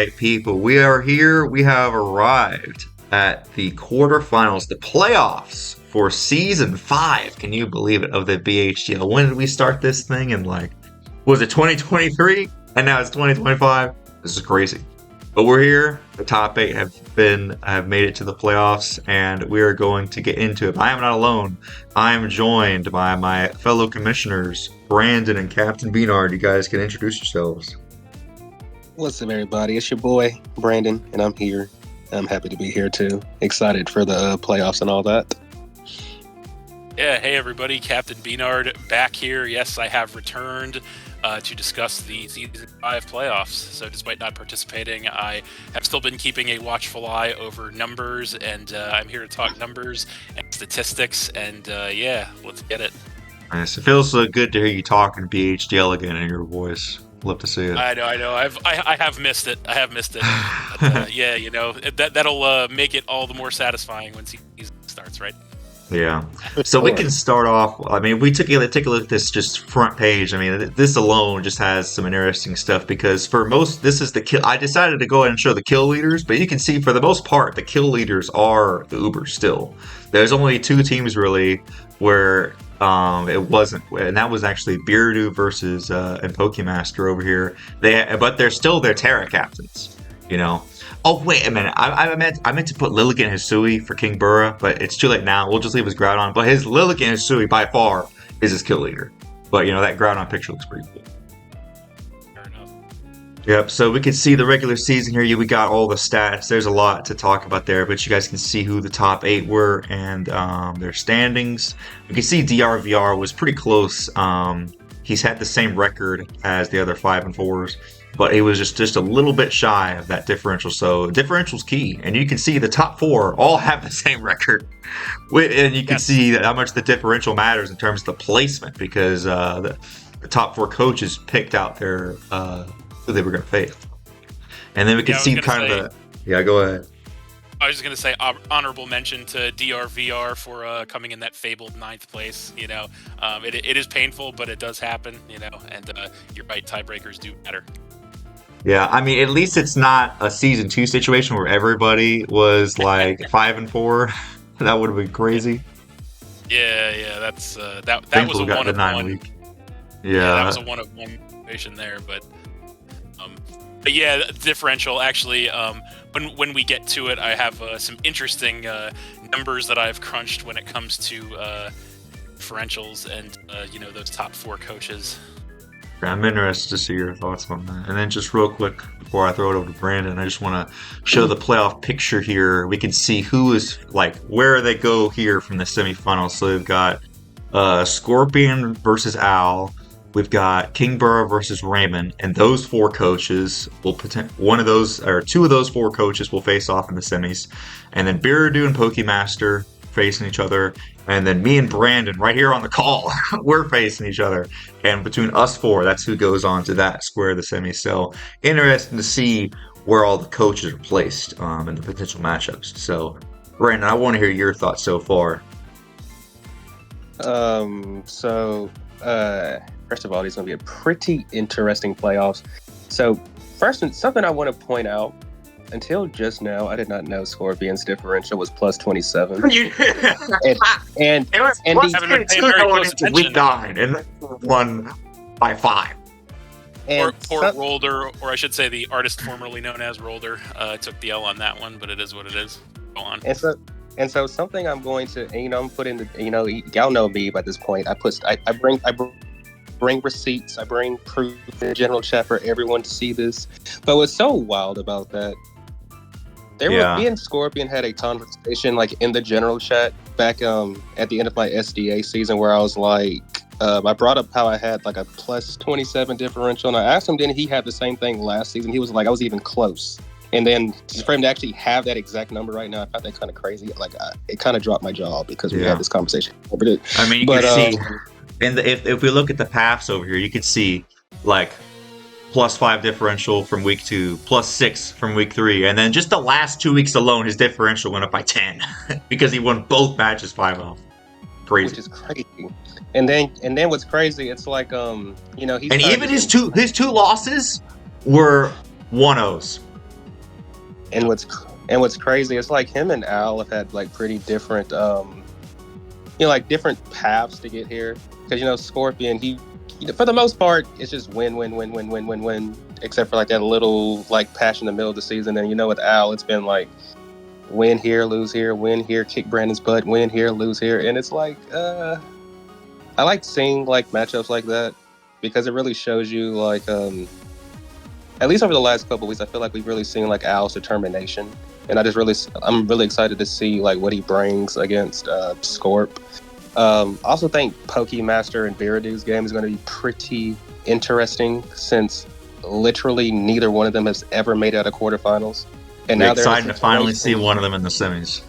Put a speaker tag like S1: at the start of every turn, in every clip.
S1: right, people. We are here. We have arrived at the quarterfinals, the playoffs for Season 5. Can you believe it? Of the BHDL. When did we start this thing? In was it 2023? And now it's 2025. This is crazy. But we're here. The top 8 have made it to the playoffs, and we are going to get into it. I am not alone. I am joined by my fellow commissioners, Brandon and Captain B-Nard. You guys can introduce yourselves.
S2: What's up, everybody? It's your boy, Brandon, and I'm here. I'm happy to be here, too. Excited for the playoffs and all that.
S3: Yeah, hey, everybody. Captain B-Nard back here. Yes, I have returned to discuss the Season 5 playoffs. So despite not participating, I have still been keeping a watchful eye over numbers, and I'm here to talk numbers and statistics, and yeah, let's get it.
S1: Nice. It feels so good to hear you talking BHDL again in your voice. Love to see it.
S3: I know. I have missed it. But, yeah, you know, that'll make it all the more satisfying when season starts, right?
S1: Yeah. So we can start off. I mean, we take a look at this just front page. I mean, this alone just has some interesting stuff because for most, this is the kill. I decided to go ahead and show the kill leaders, but you can see for the most part, the kill leaders are the Ubers still. There's only 2 teams really where it wasn't, and that was actually Biradu versus and Pokemaster over here. But they're still their Terra captains, you know. Oh wait a minute, I meant to put Lillie and Hisui for Kingbura, but it's too late now. We'll just leave his Groudon. But his Lillie and Hisui by far is his kill leader. But you know that Groudon picture looks pretty cool.
S3: Fair enough.
S1: Yep, so we can see the regular season here. We got all the stats. There's a lot to talk about there, but you guys can see who the top 8 were and their standings. You can see DRVR was pretty close. He's had the same record as the other 5 and 4s, but he was just a little bit shy of that differential. So differential's key, and you can see the top 4 all have the same record, and you can see how much the differential matters in terms of the placement because the top 4 coaches picked out their who they were going to face. And then we can see kind of the... Yeah, go ahead.
S3: I was just going to say honorable mention to DRVR for coming in that fabled 9th place. You know, it is painful, but it does happen, you know, and you're right, tiebreakers do matter.
S1: Yeah, I mean, at least it's not a Season 2 situation where everybody was like 5 and 4. That would have been crazy.
S3: Yeah, that's that was a 1 of 1. Yeah, that was a 1 of 1 situation there, but yeah, differential actually. When we get to it, I have some interesting numbers that I've crunched when it comes to differentials and you know, those top 4 coaches.
S1: I'm interested to see your thoughts on that. And then just real quick before I throw it over to Brandon, I just want to show the playoff picture here. We can see who is where they go here from the semifinals. So we've got Scorpion versus Owl. We've got Kingbura versus Raymon, and those 4 coaches will 2 of those 4 coaches will face off in the semis, and then Biradu and Pokemaster facing each other, and then me and Brandon right here on the call, we're facing each other, and between us 4, that's who goes on to that square of the semis. So interesting to see where all the coaches are placed in the potential matchups. So Brandon, I want to hear your thoughts so far.
S2: First of all, these are going to be a pretty interesting playoffs. So, first, something I want to point out, until just now, I did not know Scorpion's differential was plus 27.
S1: and it was plus 22 going into week 9, and then won by 5.
S3: Poor Rolder, or I should say the artist formerly known as Rolder, took the L on that one, but it is what it is. Go on.
S2: And so something I'm going to, I'm putting the, y'all know me by this point. I bring receipts, I bring proof in the general chat for everyone to see this. But what's so wild about that, me and Scorpion had a conversation in the general chat back at the end of my SDA season where I was like, I brought up how I had a plus 27 differential, and I asked him, didn't he have the same thing last season? He was like, I was even close. And then for him to actually have that exact number right now, I found that kind of crazy. It kind of dropped my jaw because we had this conversation.
S1: I mean, you can see, and if we look at the paths over here, you can see plus 5 differential from week 2, plus 6 from week 3, and then just the last 2 weeks alone, his differential went up by 10 because he won both matches 5-0. Crazy.
S2: Which is crazy. And then what's crazy, it's he's
S1: and even his two losses were 1-0s.
S2: And what's crazy is like him and Al have had like pretty different like different paths to get here. Because Scorpion, he for the most part it's just win, except for like that little like patch in the middle of the season. And with Al, it's been like win here, lose here, win here, kick Brandon's butt, win here, lose here. And it's like I like seeing like matchups like that because it really shows you like at least over the last couple of weeks, I feel like we've really seen like Al's determination, and I'm really excited to see like what he brings against Scorp. I also think Pokemaster and Biradu's game is going to be pretty interesting since literally neither one of them has ever made it out of quarterfinals. And now they're
S1: excited to finally see one of them in the semis.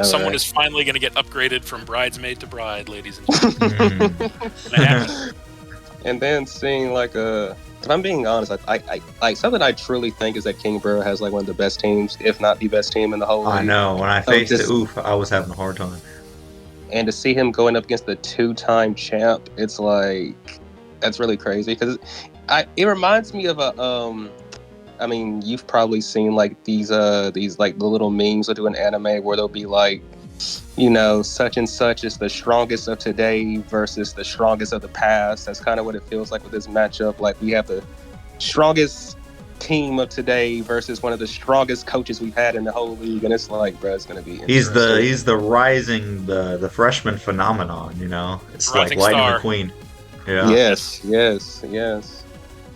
S3: Someone is finally going to get upgraded from bridesmaid to bride, ladies and gentlemen.
S2: And then seeing like if I'm being honest, I something I truly think is that Kingbura has like one of the best teams, if not the best team in the whole league.
S1: I know. When I faced it, I was having a hard time.
S2: And to see him going up against the 2-time champ, it's like that's really crazy because it reminds me of a I mean, you've probably seen like these like the little memes that do an anime where they'll be like, such and such is the strongest of today versus the strongest of the past. That's kind of what it feels like with this matchup. Like we have the strongest team of today versus one of the strongest coaches we've had in the whole league, and it's like, bro, it's gonna be interesting.
S1: He's the rising the freshman phenomenon. It's
S3: rising
S1: like Lightning
S3: star.
S1: McQueen. Yeah.
S2: Yes.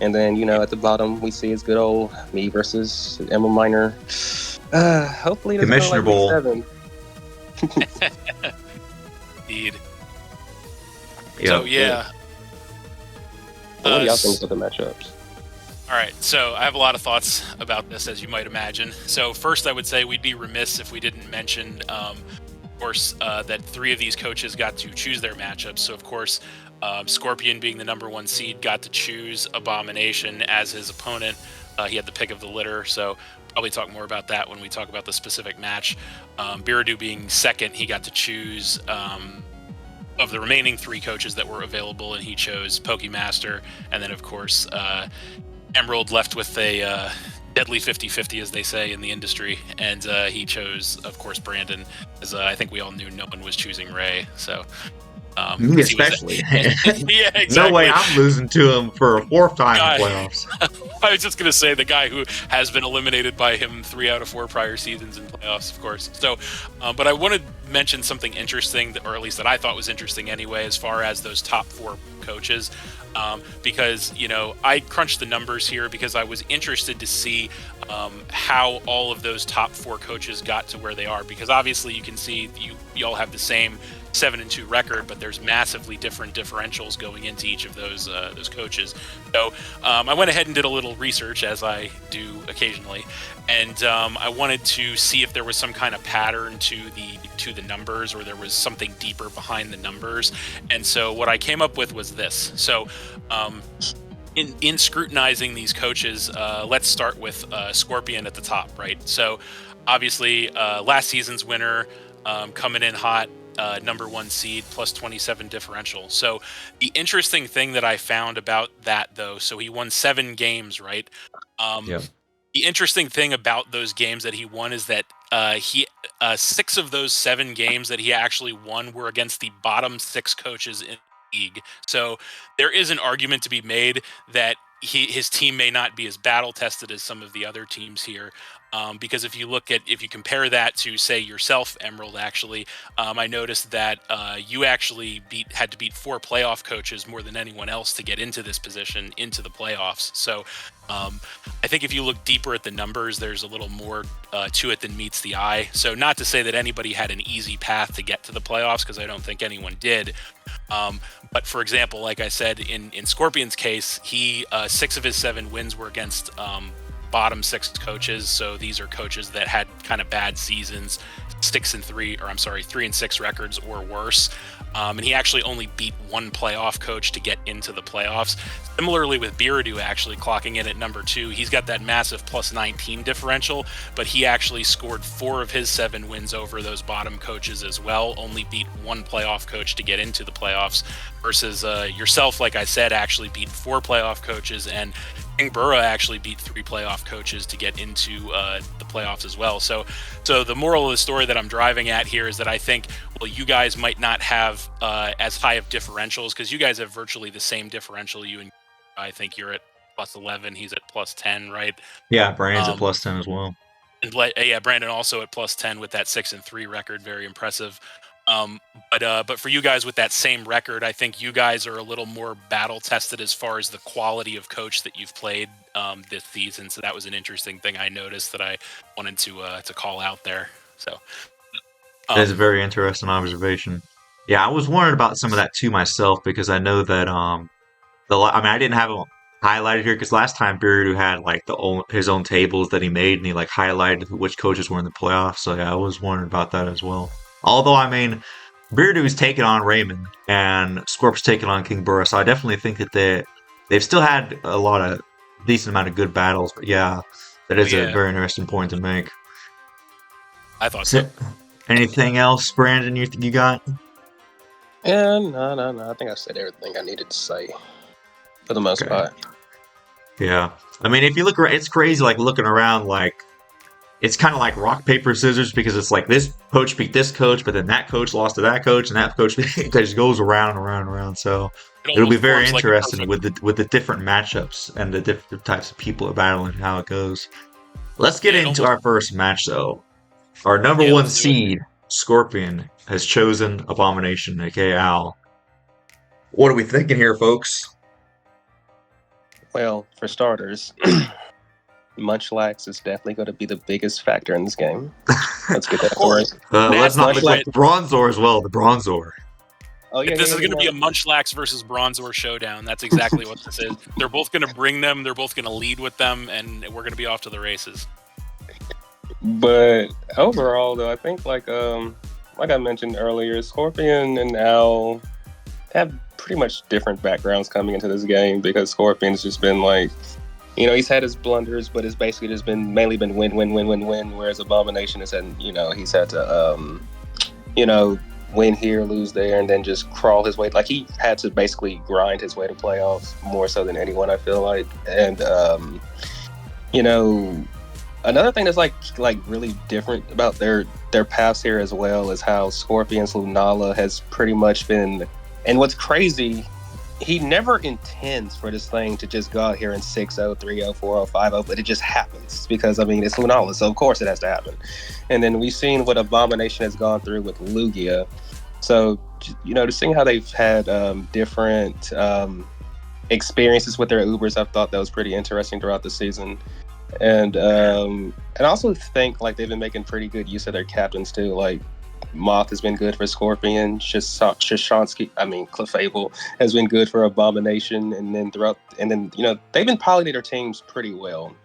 S2: And then at the bottom we see it's good old me versus Emeraldminer. Hopefully it doesn't
S1: Commissioner
S2: go like
S1: Bowl.
S2: Week 7.
S3: Indeed.
S1: Yep.
S3: So yeah.
S2: What do y'all think of the matchups?
S3: All right, so I have a lot of thoughts about this, as you might imagine. So first, I would say we'd be remiss if we didn't mention, of course, that 3 of these coaches got to choose their matchups. So of course, Scorpion, being the #1 seed, got to choose Abomination as his opponent. He had the pick of the litter, so probably talk more about that when we talk about the specific match. Biradu being second, he got to choose of the remaining 3 coaches that were available, and he chose Pokemaster. And then, of course, Emerald left with a deadly 50-50, as they say in the industry, and he chose, of course, Brandon, as I think we all knew no one was choosing Ray. So.
S1: Me especially.
S3: Yeah, exactly.
S1: No way I'm losing to him for a 4th time in playoffs.
S3: I was just going to say the guy who has been eliminated by him 3 out of 4 prior seasons in playoffs, of course. So, but I want to mention something interesting, or at least that I thought was interesting anyway, as far as those top 4 coaches. Because, I crunched the numbers here because I was interested to see how all of those top 4 coaches got to where they are. Because obviously you can see you all have the same 7-2 record, but there's massively different differentials going into each of those coaches. So I went ahead and did a little research, as I do occasionally, and I wanted to see if there was some kind of pattern to the numbers, or there was something deeper behind the numbers. And so what I came up with was this. So in scrutinizing these coaches, let's start with Scorpion at the top, right? So obviously last season's winner, coming in hot, #1 seed, plus 27 differential. So the interesting thing that I found about that, though, so he won 7 games, right?
S1: Yep.
S3: The interesting thing about those games that he won is that 6 of those 7 games that he actually won were against the bottom 6 coaches in the league. So there is an argument to be made that his team may not be as battle tested as some of the other teams here. Because if you compare that to, say, yourself, Emerald, actually, I noticed that you actually had to beat 4 playoff coaches more than anyone else to get into this position, into the playoffs. So I think if you look deeper at the numbers, there's a little more to it than meets the eye. So not to say that anybody had an easy path to get to the playoffs, because I don't think anyone did. But for example, like I said, in Scorpion's case, 6 of his 7 wins were against bottom 6 coaches. So these are coaches that had kind of bad seasons, 3-6 records or worse. And he actually only beat 1 playoff coach to get into the playoffs. Similarly with Biradu, actually clocking in at #2, he's got that massive plus 19 differential, but he actually scored 4 of his 7 wins over those bottom coaches as well, only beat 1 playoff coach to get into the playoffs, versus yourself, like I said, actually beat 4 playoff coaches, and Kingbura actually beat 3 playoff coaches to get into the playoffs as well. So the moral of the story that I'm driving at here is that I think, well, you guys might not have as high of differentials because you guys have virtually the same differential. You and I think you're at +11, he's at +10, right?
S1: Yeah, Brandon's at +10 as well.
S3: And yeah, Brandon also at +10 with that 6-3 record, very impressive. But for you guys with that same record, I think you guys are a little more battle tested as far as the quality of coach that you've played this season. So that was an interesting thing I noticed that I wanted to call out there. So
S1: that's a very interesting observation. Yeah, I was wondering about some of that too myself because I know that I didn't have them highlighted here because last time Biradu had like his own tables that he made and he like highlighted which coaches were in the playoffs. So yeah, I was wondering about that as well. Although, I mean, Biradu's taken on Raymon and Scorp's taken on Kingbura, so I definitely think that they've still had a decent amount of good battles. But yeah, that is a very interesting point to make.
S3: I thought so.
S1: Anything else, Brandon, you got?
S2: Yeah, no. I think I said everything I needed to say for the most part.
S1: Yeah. I mean, if you look around, it's crazy, like, looking around, like, it's kind of like rock, paper, scissors because it's like this coach beat this coach, but then that coach lost to that coach, and that coach just goes around and around and around. So it'll be very interesting with the different matchups and the different types of people are battling and how it goes. Let's get into our first match, though. Our number 1 seed, Scorpion, has chosen Abomination, aka Al. What are we thinking here, folks?
S2: Well, for starters, Munchlax is definitely going to be the biggest factor in this game. Let's get that for it.
S1: Let's not forget the Bronzor as well, the Bronzor.
S3: Oh, yeah, this is going to be a Munchlax versus Bronzor showdown. That's exactly what this is. They're both going to bring them, they're both going to lead with them, and we're going to be off to the races.
S2: But overall, though, I think like I mentioned earlier, Scorpion and Al have pretty much different backgrounds coming into this game because Scorpion's just been like, he's had his blunders, but it's basically just mainly been win, whereas Abomination has had, he's had to, win here, lose there, and then just crawl his way. Like, he had to basically grind his way to playoffs more so than anyone, I feel like. And, another thing that's like really different about their paths here as well is how Scorpion's Lunala has pretty much been, and what's crazy, he never intends for this thing to just go out here in 6-0, 3-0, 4-0, 5-0, but it just happens because, I mean, it's Lunala, so of course it has to happen. And then we've seen what Abomination has gone through with Lugia. So, to see how they've had different experiences with their Ubers, I've thought that was pretty interesting throughout the season. And I also think like they've been making pretty good use of their captains too. Like Moth has been good for Scorpion, Clefable has been good for Abomination, and then they've been piloting their teams pretty well.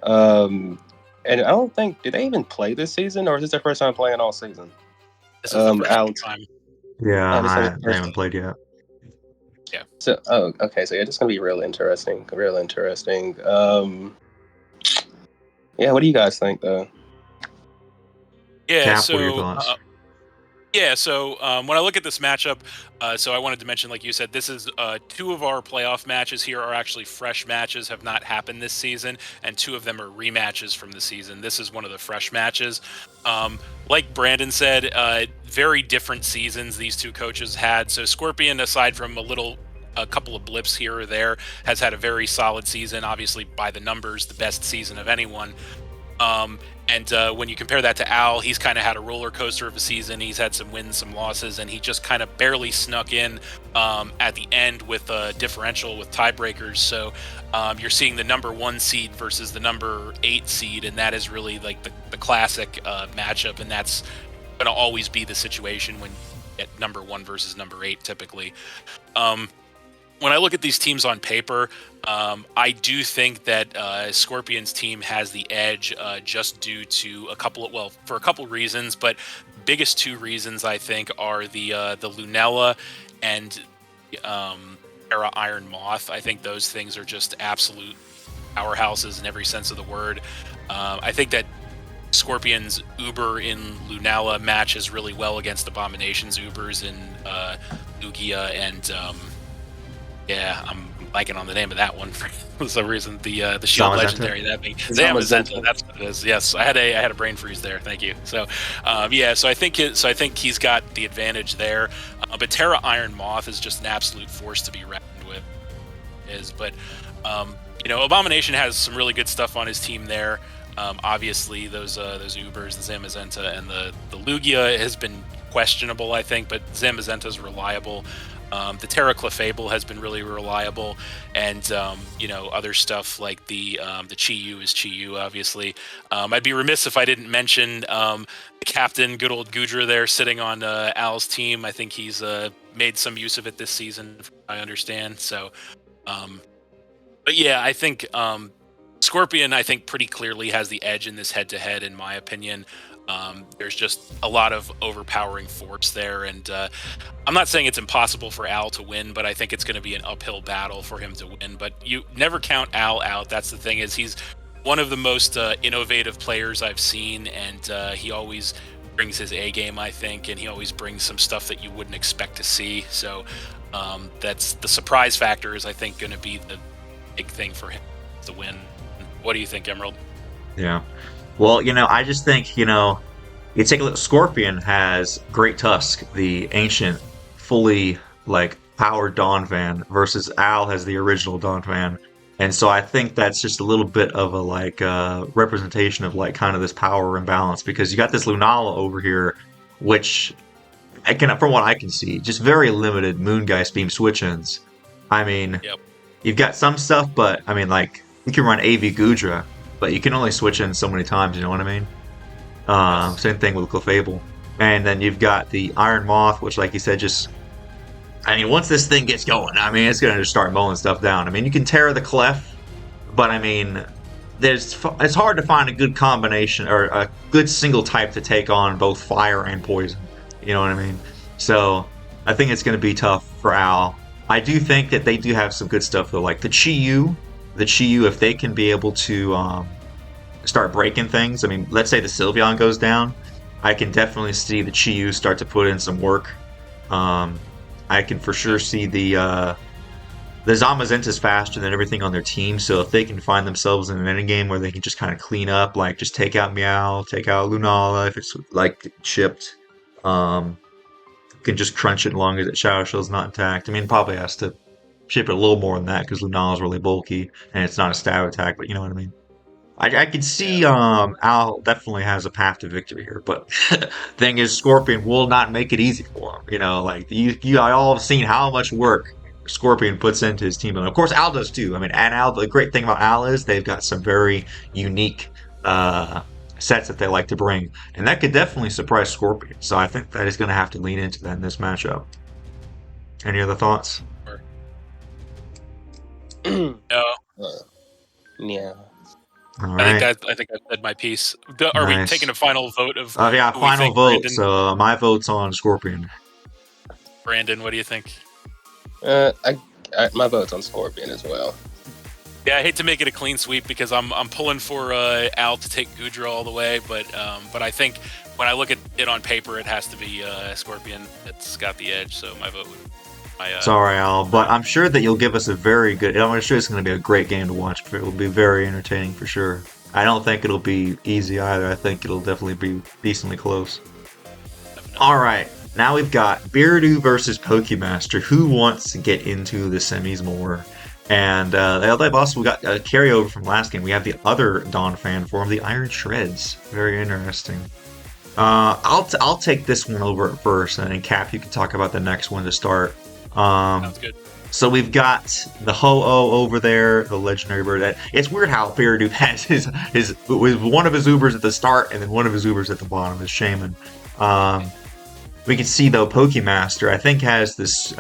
S2: And I don't think, did they even play this season, or is this their first time playing all season?
S3: This is the first time.
S1: Yeah, I haven't played yet.
S3: Yeah.
S2: So, okay. So, yeah, it's going to be real interesting. Yeah, what do you guys think, though?
S3: Yeah,
S1: Cap,
S3: so
S1: what are your thoughts?
S3: When I look at this matchup, so I wanted to mention, like you said, this is 2 of our playoff matches here are actually fresh matches, have not happened this season, and 2 of them are rematches from the season. This is one of the fresh matches. Like Brandon said, very different seasons these 2 coaches had. So Scorpion, aside from a couple of blips here or there, has had a very solid season, obviously by the numbers, the best season of anyone. And when you compare that to Al, he's kind of had a roller coaster of a season. He's had some wins, some losses, and he just kind of barely snuck in at the end with a differential with tiebreakers. So you're seeing the number 1 seed versus the number 8 seed, and that is really like the classic matchup, and that's going to always be the situation when you get number 1 versus number 8 typically. When I look at these teams on paper, I do think that Scorpion's team has the edge just due to for a couple reasons, but biggest 2 reasons I think are the Lunella and Era Iron Moth. I think those things are just absolute powerhouses in every sense of the word. I think that Scorpion's Uber in Lunella matches really well against Abomination's Ubers in Lugia and I'm blanking on the name of that one for some reason. The Shield Legendary, that being Zamazenta. That's what it is. Yes, I had a brain freeze there. Thank you. So, so I think he's got the advantage there. But Terra Iron Moth is just an absolute force to be reckoned with. But Abomination has some really good stuff on his team there. Obviously, those Ubers, the Zamazenta, and the Lugia has been questionable, I think, but Zamazenta is reliable. The Terra Clefable has been really reliable, and other stuff like the Chi-Yu is Chi-Yu, obviously. I'd be remiss if I didn't mention the captain, good old Goodra there, sitting on Al's team. I think he's made some use of it this season, I understand. So, but yeah, I think Scorpion, I think, pretty clearly has the edge in this head-to-head, in my opinion. There's just a lot of overpowering force there, and I'm not saying it's impossible for Al to win, but I think it's going to be an uphill battle for him to win. But you never count Al out. That's the thing, is he's one of the most innovative players I've seen, and he always brings his A game, I think, and he always brings some stuff that you wouldn't expect to see. So that's the surprise factor is, I think, going to be the big thing for him to win. What do you think, Emerald?
S1: Yeah. Well, I just think, you take a look. Scorpion has Great Tusk, the ancient, fully, powered Donphan, versus Al has the original Donphan. And so I think that's just a little bit of a, representation of, kind of this power imbalance, because you got this Lunala over here, which, from what I can see, just very limited Moongeist Beam switch-ins. I mean,
S3: yep.
S1: You've got some stuff, but, I mean, you can run AV Goodra, but you can only switch in so many times, you know what I mean?
S3: Yes.
S1: Same thing with Clefable. And then you've got the Iron Moth, which, like you said, once this thing gets going, it's going to just start mowing stuff down. You can Terra the Clef, but, it's hard to find a good combination, or a good single type to take on both fire and poison. You know what I mean? So, I think it's going to be tough for Al. I do think that they do have some good stuff, though, like the Chi-Yu. The Chi-Yu, if they can be able to start breaking things, let's say the Sylveon goes down, I can definitely see the Chi-Yu start to put in some work. I can for sure see the Zamazenta's faster than everything on their team, so if they can find themselves in an ending game where they can just kind of clean up, just take out Meow, take out Lunala if it's chipped, can just crunch it as long as its Shadow Shell's not intact. Probably has to chip it a little more than that because Lunala's really bulky and it's not a stab attack, but you know what I mean. I can see Al definitely has a path to victory here, but thing is, Scorpion will not make it easy for him. You all have seen how much work Scorpion puts into his team, and of course Al does too. And Al, the great thing about Al is they've got some very unique sets that they like to bring, and that could definitely surprise Scorpion. So I think that he's going to have to lean into that in this matchup. Any other thoughts?
S3: No.
S2: Yeah.
S1: All right.
S3: I think I said my piece. Are we taking a final vote of?
S1: Yeah, final vote. Brandon? So my vote's on Scorpion.
S3: Brandon, what do you think?
S2: My vote's on Scorpion as well.
S3: Yeah, I hate to make it a clean sweep because I'm pulling for Al to take Goodra all the way, but I think when I look at it on paper, it has to be Scorpion that's got the edge. So my vote would.
S1: Sorry, Al, but I'm sure that you'll give us a very good. I'm sure it's going to be a great game to watch. It will be very entertaining for sure. I don't think it'll be easy either. I think it'll definitely be decently close. Definitely. All right, now we've got Biradu versus Pokemaster. Who wants to get into the semis more? And they've also got a carryover from last game. We have the other Donphan form, the Iron Shreds. Very interesting. I'll take this one over at first, and then Cap, you can talk about the next one to start.
S3: Sounds good.
S1: So we've got the Ho-Oh over there, the legendary bird. It's weird how Biradu has his with one of his Ubers at the start and then one of his Ubers at the bottom, his Shaman. We can see though Pokemaster I think has this.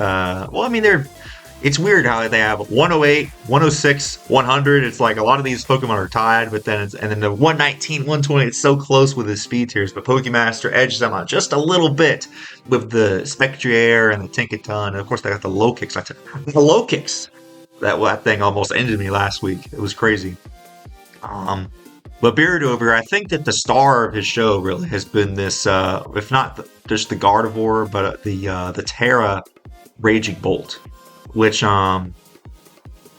S1: It's weird how they have 108, 106, 100. It's like a lot of these Pokemon are tied, but then the 119, 120. It's so close with the speed tiers, but Pokemaster edges them out just a little bit with the Spectrier and the Tinkaton, and of course they got the low kicks. The low kicks. That thing almost ended me last week. It was crazy. But Biradu over here, I think that the star of his show really has been this, if not just the Gardevoir, but the Terra Raging Bolt. Which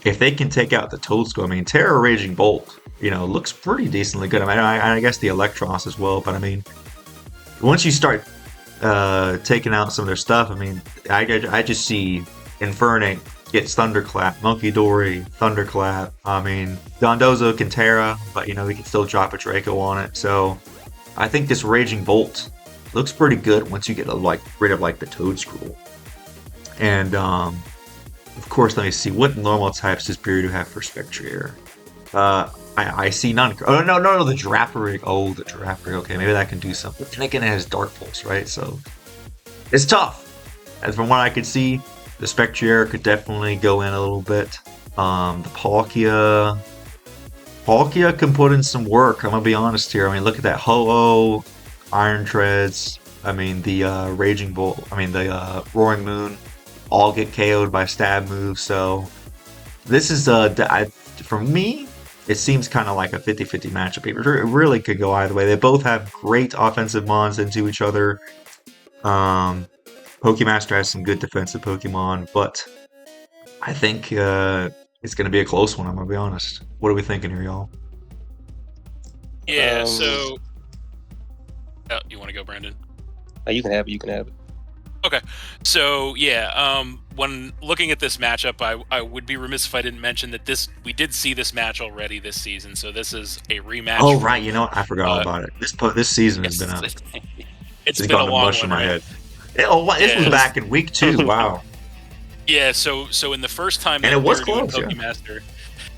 S1: if they can take out the Toadscool, I mean, Terra Raging Bolt, looks pretty decently good. I mean, I guess the Electros as well, but I mean, once you start taking out some of their stuff, I mean, I just see Infernape gets Thunderclap, Monkey Dory, Thunderclap. I mean, Dondozo can Terra, but we can still drop a Draco on it. So I think this Raging Bolt looks pretty good once you get rid of the Toadscool. And of course, let me see, what normal types does Biradu have for Spectrier? I see none. Oh no, the Girafarig. Oh, the Girafarig. Okay, maybe that can do something. And again, it has Dark Pulse, right? So it's tough. And from what I could see, the Spectrier could definitely go in a little bit. The Palkia can put in some work. I'm gonna be honest here. I mean, look at that Ho-Oh, Iron Treads. I mean, the Raging Bolt. I mean, the Roaring Moon. All get KO'd by stab moves. So this is for me, it seems kind of like a 50-50 matchup. It really could go either way. They both have great offensive mons into each other. Pokemaster has some good defensive Pokemon, but I think it's going to be a close one, I'm going to be honest. What are we thinking here, y'all?
S3: Yeah, so... Oh, you want to go, Brandon?
S2: You can have it.
S3: Okay, so yeah, when looking at this matchup, I would be remiss if I didn't mention that we did see this match already this season, so this is a rematch.
S1: Oh right, you know what? I forgot all about it. This season has been
S3: it's been a long one.
S1: In my head. This was back in week 2. Wow.
S3: Yeah, so in the first time,
S1: and it was close.
S3: Pokemaster.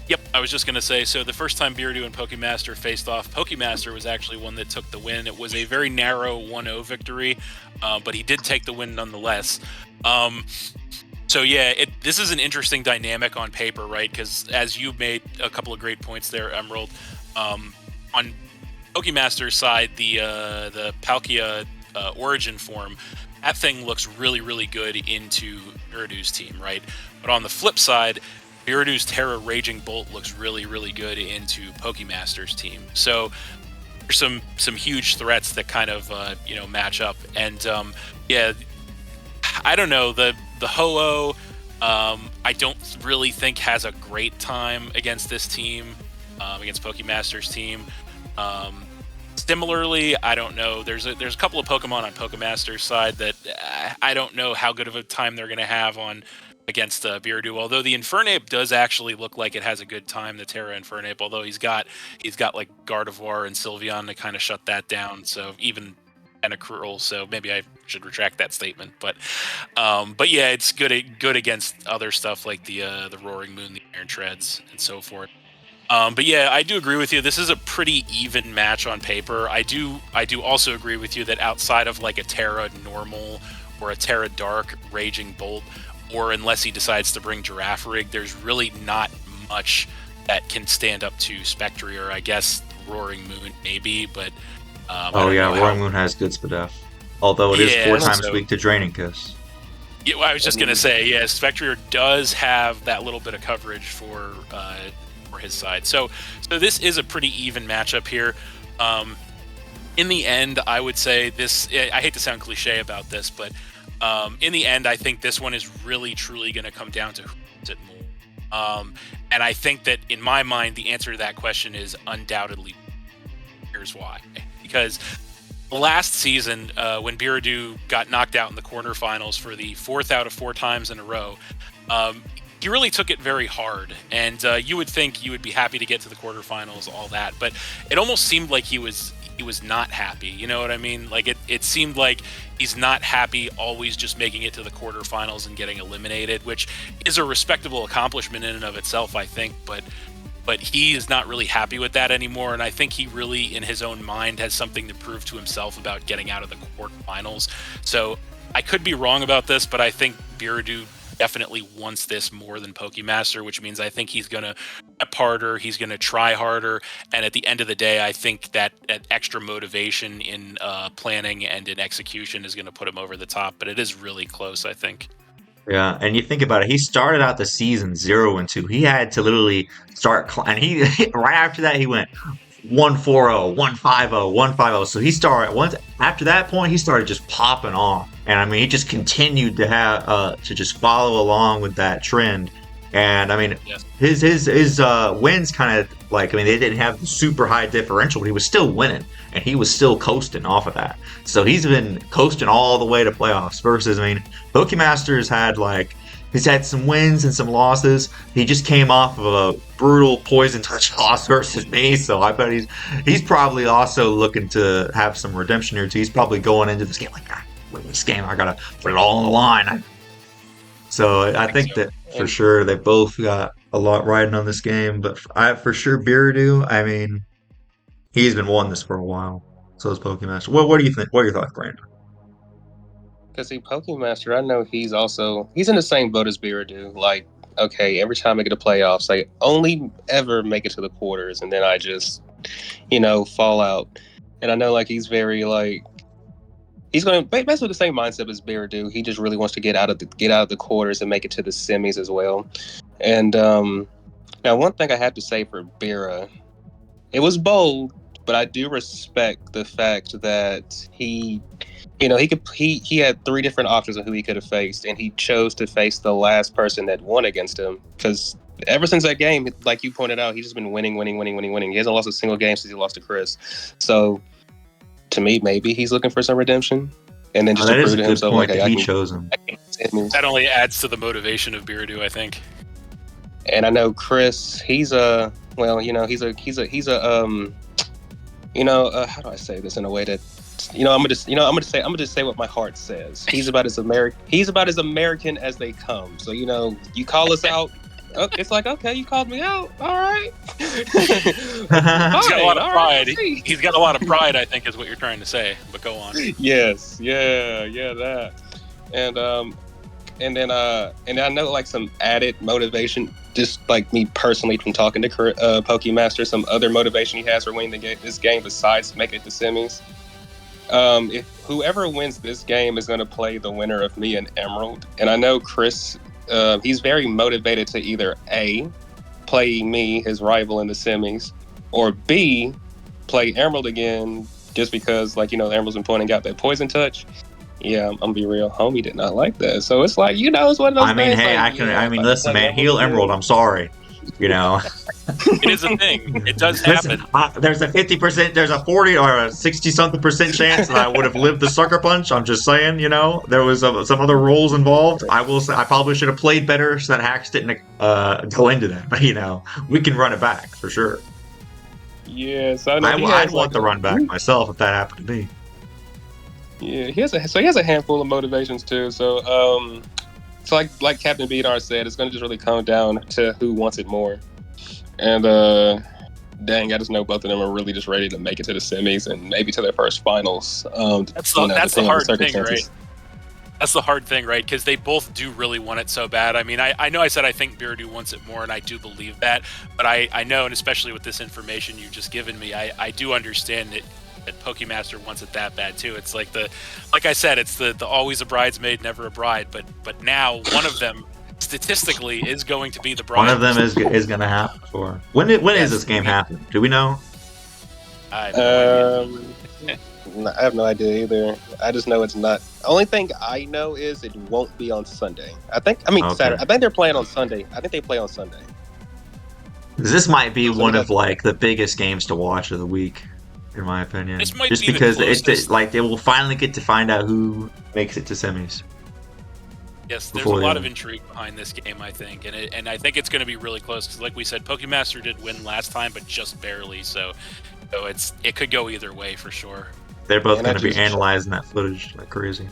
S3: Yep, I was just going to say, so the first time Biradu and Pokemaster faced off, Pokemaster was actually one that took the win. It was a very narrow 1-0 victory, but he did take the win nonetheless. So yeah, this is an interesting dynamic on paper, right? Because as you made a couple of great points there, Emerald, on Pokemaster's side, the Palkia origin form, that thing looks really, really good into Biradu's team, right? But on the flip side, Biradu's Terra Raging Bolt looks really, really good into Pokemaster's team. So there's some huge threats that kind of match up. And yeah, I don't know, the Ho-Oh I don't really think has a great time against this team, against Pokemaster's team. Similarly, I don't know. There's a couple of Pokemon on Pokemaster's side that I don't know how good of a time they're going to have against Biradu. Although the Infernape does actually look like it has a good time, the Terra Infernape. Although he's got like Gardevoir and Sylveon to kind of shut that down. So even kind of cruel. So maybe I should retract that statement. But yeah, it's good against other stuff like the Roaring Moon, the Iron Treads, and so forth. But yeah, I do agree with you. This is a pretty even match on paper. I do also agree with you that outside of like a Terra Normal or a Terra Dark Raging Bolt, or unless he decides to bring Girafarig, there's really not much that can stand up to Spectrier. I guess Roaring Moon maybe, but
S1: Roaring Moon has good Spadef. Although it is 4 times weak to Draining Kiss.
S3: Yeah, well, I was just gonna say, yeah, Spectrier does have that little bit of coverage for his side. So this is a pretty even matchup here. In the end, I would say this. I hate to sound cliche about this, but in the end, I think this one is really truly going to come down to who's it more. And I think that in my mind, the answer to that question is undoubtedly. Here's why: because last season, when Biradu got knocked out in the quarterfinals for the 4th out of 4 times in a row. He really took it very hard, and you would think you would be happy to get to the quarterfinals, all that, but it almost seemed like he was not happy. You know what I mean? Like it seemed like he's not happy always just making it to the quarterfinals and getting eliminated, which is a respectable accomplishment in and of itself, I think, but he is not really happy with that anymore, and I think he really, in his own mind, has something to prove to himself about getting out of the quarterfinals. So I could be wrong about this, but I think Biradu definitely wants this more than Pokemaster, which means I think he's going to prep harder, he's going to try harder, and at the end of the day, I think that extra motivation in planning and in execution is going to put him over the top, but it is really close, I think.
S1: Yeah, and you think about it, he started out the season 0-2. He had to literally start, and he right after that, he went 1-4-0, 1-5-0, 1-5-0. So he started after that point, he started just popping off. And I mean, he just continued to have to just follow along with that trend. And I mean,
S3: Yes.
S1: his wins kind of like, I mean, they didn't have the super high differential, but he was still winning, and he was still coasting off of that. So he's been coasting all the way to playoffs. Versus, I mean, Pokemasters had like, he's had some wins and some losses. He just came off of a brutal poison touch loss versus me, so I bet he's probably also looking to have some redemption here too. He's probably going into this game like, win this game, I gotta put it all on the line. So I think that for sure they both got a lot riding on this game. But for sure Biradu, I mean, he's been wanting this for a while. So is Pokemaster. What do you think? What are your thoughts, Brandon?
S2: Because see, Pokemaster, I know he's in the same boat as Biradu. Like, okay, every time I get to playoffs, I only ever make it to the quarters, and then I just, fall out. And I know, like, he's very like, he's going to basically the same mindset as Biradu. He just really wants to get out of the quarters and make it to the semis as well. And now, one thing I have to say for Bira, it was bold, but I do respect the fact that he had 3 different options of who he could have faced, and he chose to face the last person that won against him. Because ever since that game, like you pointed out, he's just been winning. He hasn't lost a single game since he lost to Chris. So, to me, maybe he's looking for some redemption, and then just to prove to himself, like,
S1: he chose him.
S3: That only adds to the motivation of Biradu, I think.
S2: And I know Chris, he's a how do I say this in a way that, I'm gonna just say what my heart says. He's about as American as they come. So, you call us out, it's like, okay, you called me out, all right.
S3: He's got a lot of pride. He's got a lot of pride, I think, is what you're trying to say. But go on.
S2: Yes, yeah, that, and then I know, like, some added motivation, just like me personally from talking to Pokemaster, some other motivation he has for winning this game besides making it to semis. If whoever wins this game is going to play the winner of me and Emerald, and I know Chris, he's very motivated to either A, play me, his rival in the semis, or B, play Emerald again, just because, like, Emerald's been pointing out that poison touch. Yeah, I'm gonna be real. Homie did not like that. So it's like, it's one of those
S1: I mean,
S2: things.
S1: hey,
S2: like,
S1: listen, man, heal Emerald. I'm sorry.
S3: It is a thing. It does happen.
S1: Listen, there's a 50%, there's a 40 or a 60-something% chance that I would have lived the sucker punch. I'm just saying, there was some other roles involved. I will say I probably should have played better so that hacks didn't go into that. But we can run it back for sure.
S2: Yes,
S1: I'd want the run back myself if that happened to me.
S2: Yeah, he has a handful of motivations too. So so like Captain B-Nard said, it's gonna just really come down to who wants it more. And dang, I just know both of them are really just ready to make it to the semis and maybe to their first finals.
S3: That's the hard thing, right? That's the hard thing, right? Because they both do really want it so bad. I mean, I know I said I think Biradu wants it more, and I do believe that. But I know, and especially with this information you've just given me, I do understand that Pokemaster wants it that bad too. It's like I said, it's the always a bridesmaid, never a bride. But now one of them statistically is going to be the bride.
S1: One of them is going to happen for. When is this game happen? Do we know?
S3: I have no idea.
S2: I have no idea either. I just know it's not. Only thing I know is it won't be on Sunday.
S1: Okay.
S2: Saturday. I think they're playing on Sunday. I think they play on Sunday.
S1: This might be one of like the biggest games to watch of the week, in my opinion.
S3: This might
S1: just
S3: be
S1: because
S3: it's
S1: like they will finally get to find out who makes it to semis.
S3: Yes, there's a lot of intrigue behind this game, I think, and I think it's going to be really close because, like we said, Pokemaster did win last time, but just barely. So it could go either way for sure.
S1: They're both going to be analyzing that footage like crazy.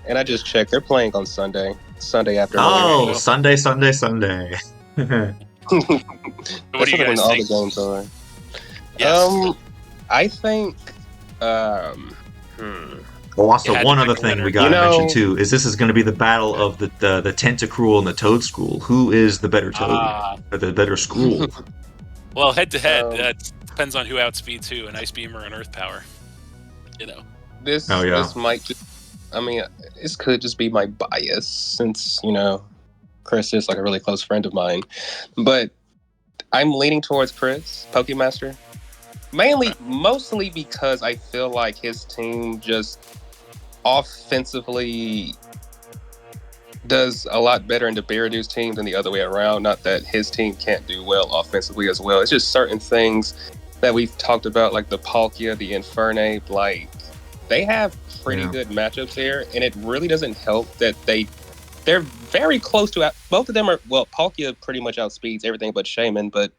S2: And I just checked; they're playing on Sunday afternoon.
S1: Oh, Sunday.
S3: What do you guys
S2: all
S3: think?
S2: The games are.
S3: Yes.
S2: I think.
S1: Also, one other thing we got to mention too is this is going to be the battle of the Tentacruel and the Toad School. Who is the better Toad or the better school?
S3: Well, head to head, that depends on who outspeeds who, an Ice Beamer and Earth Power.
S2: This might just. I mean, this could just be my bias since Chris is like a really close friend of mine, but I'm leaning towards Chris, Pokemaster. Mostly because I feel like his team just offensively does a lot better into Biradu's team than the other way around. Not that his team can't do well offensively as well. It's just certain things that we've talked about, like the Palkia, the Infernape, like they have pretty good matchups there, and it really doesn't help that they're very close to both of them are, well, Palkia pretty much outspeeds everything but Shaman, but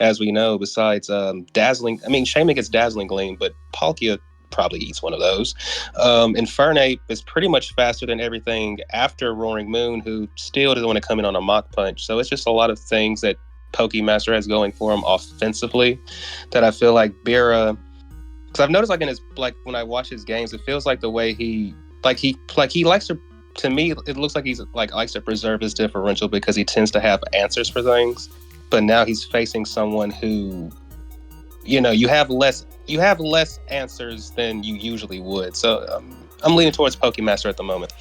S2: as we know, besides Shaman gets Dazzling Gleam, but Palkia probably eats one of those. Infernape is pretty much faster than everything after Roaring Moon, who still doesn't want to come in on a Mach Punch. So it's just a lot of things that Pokemaster has going for him offensively that I feel like Bira, because I've noticed when I watch his games, it feels like the way he likes to me, it looks like he's likes to preserve his differential because he tends to have answers for things. But now he's facing someone who, you have less answers than you usually would. So I'm leaning towards Pokemaster at the moment.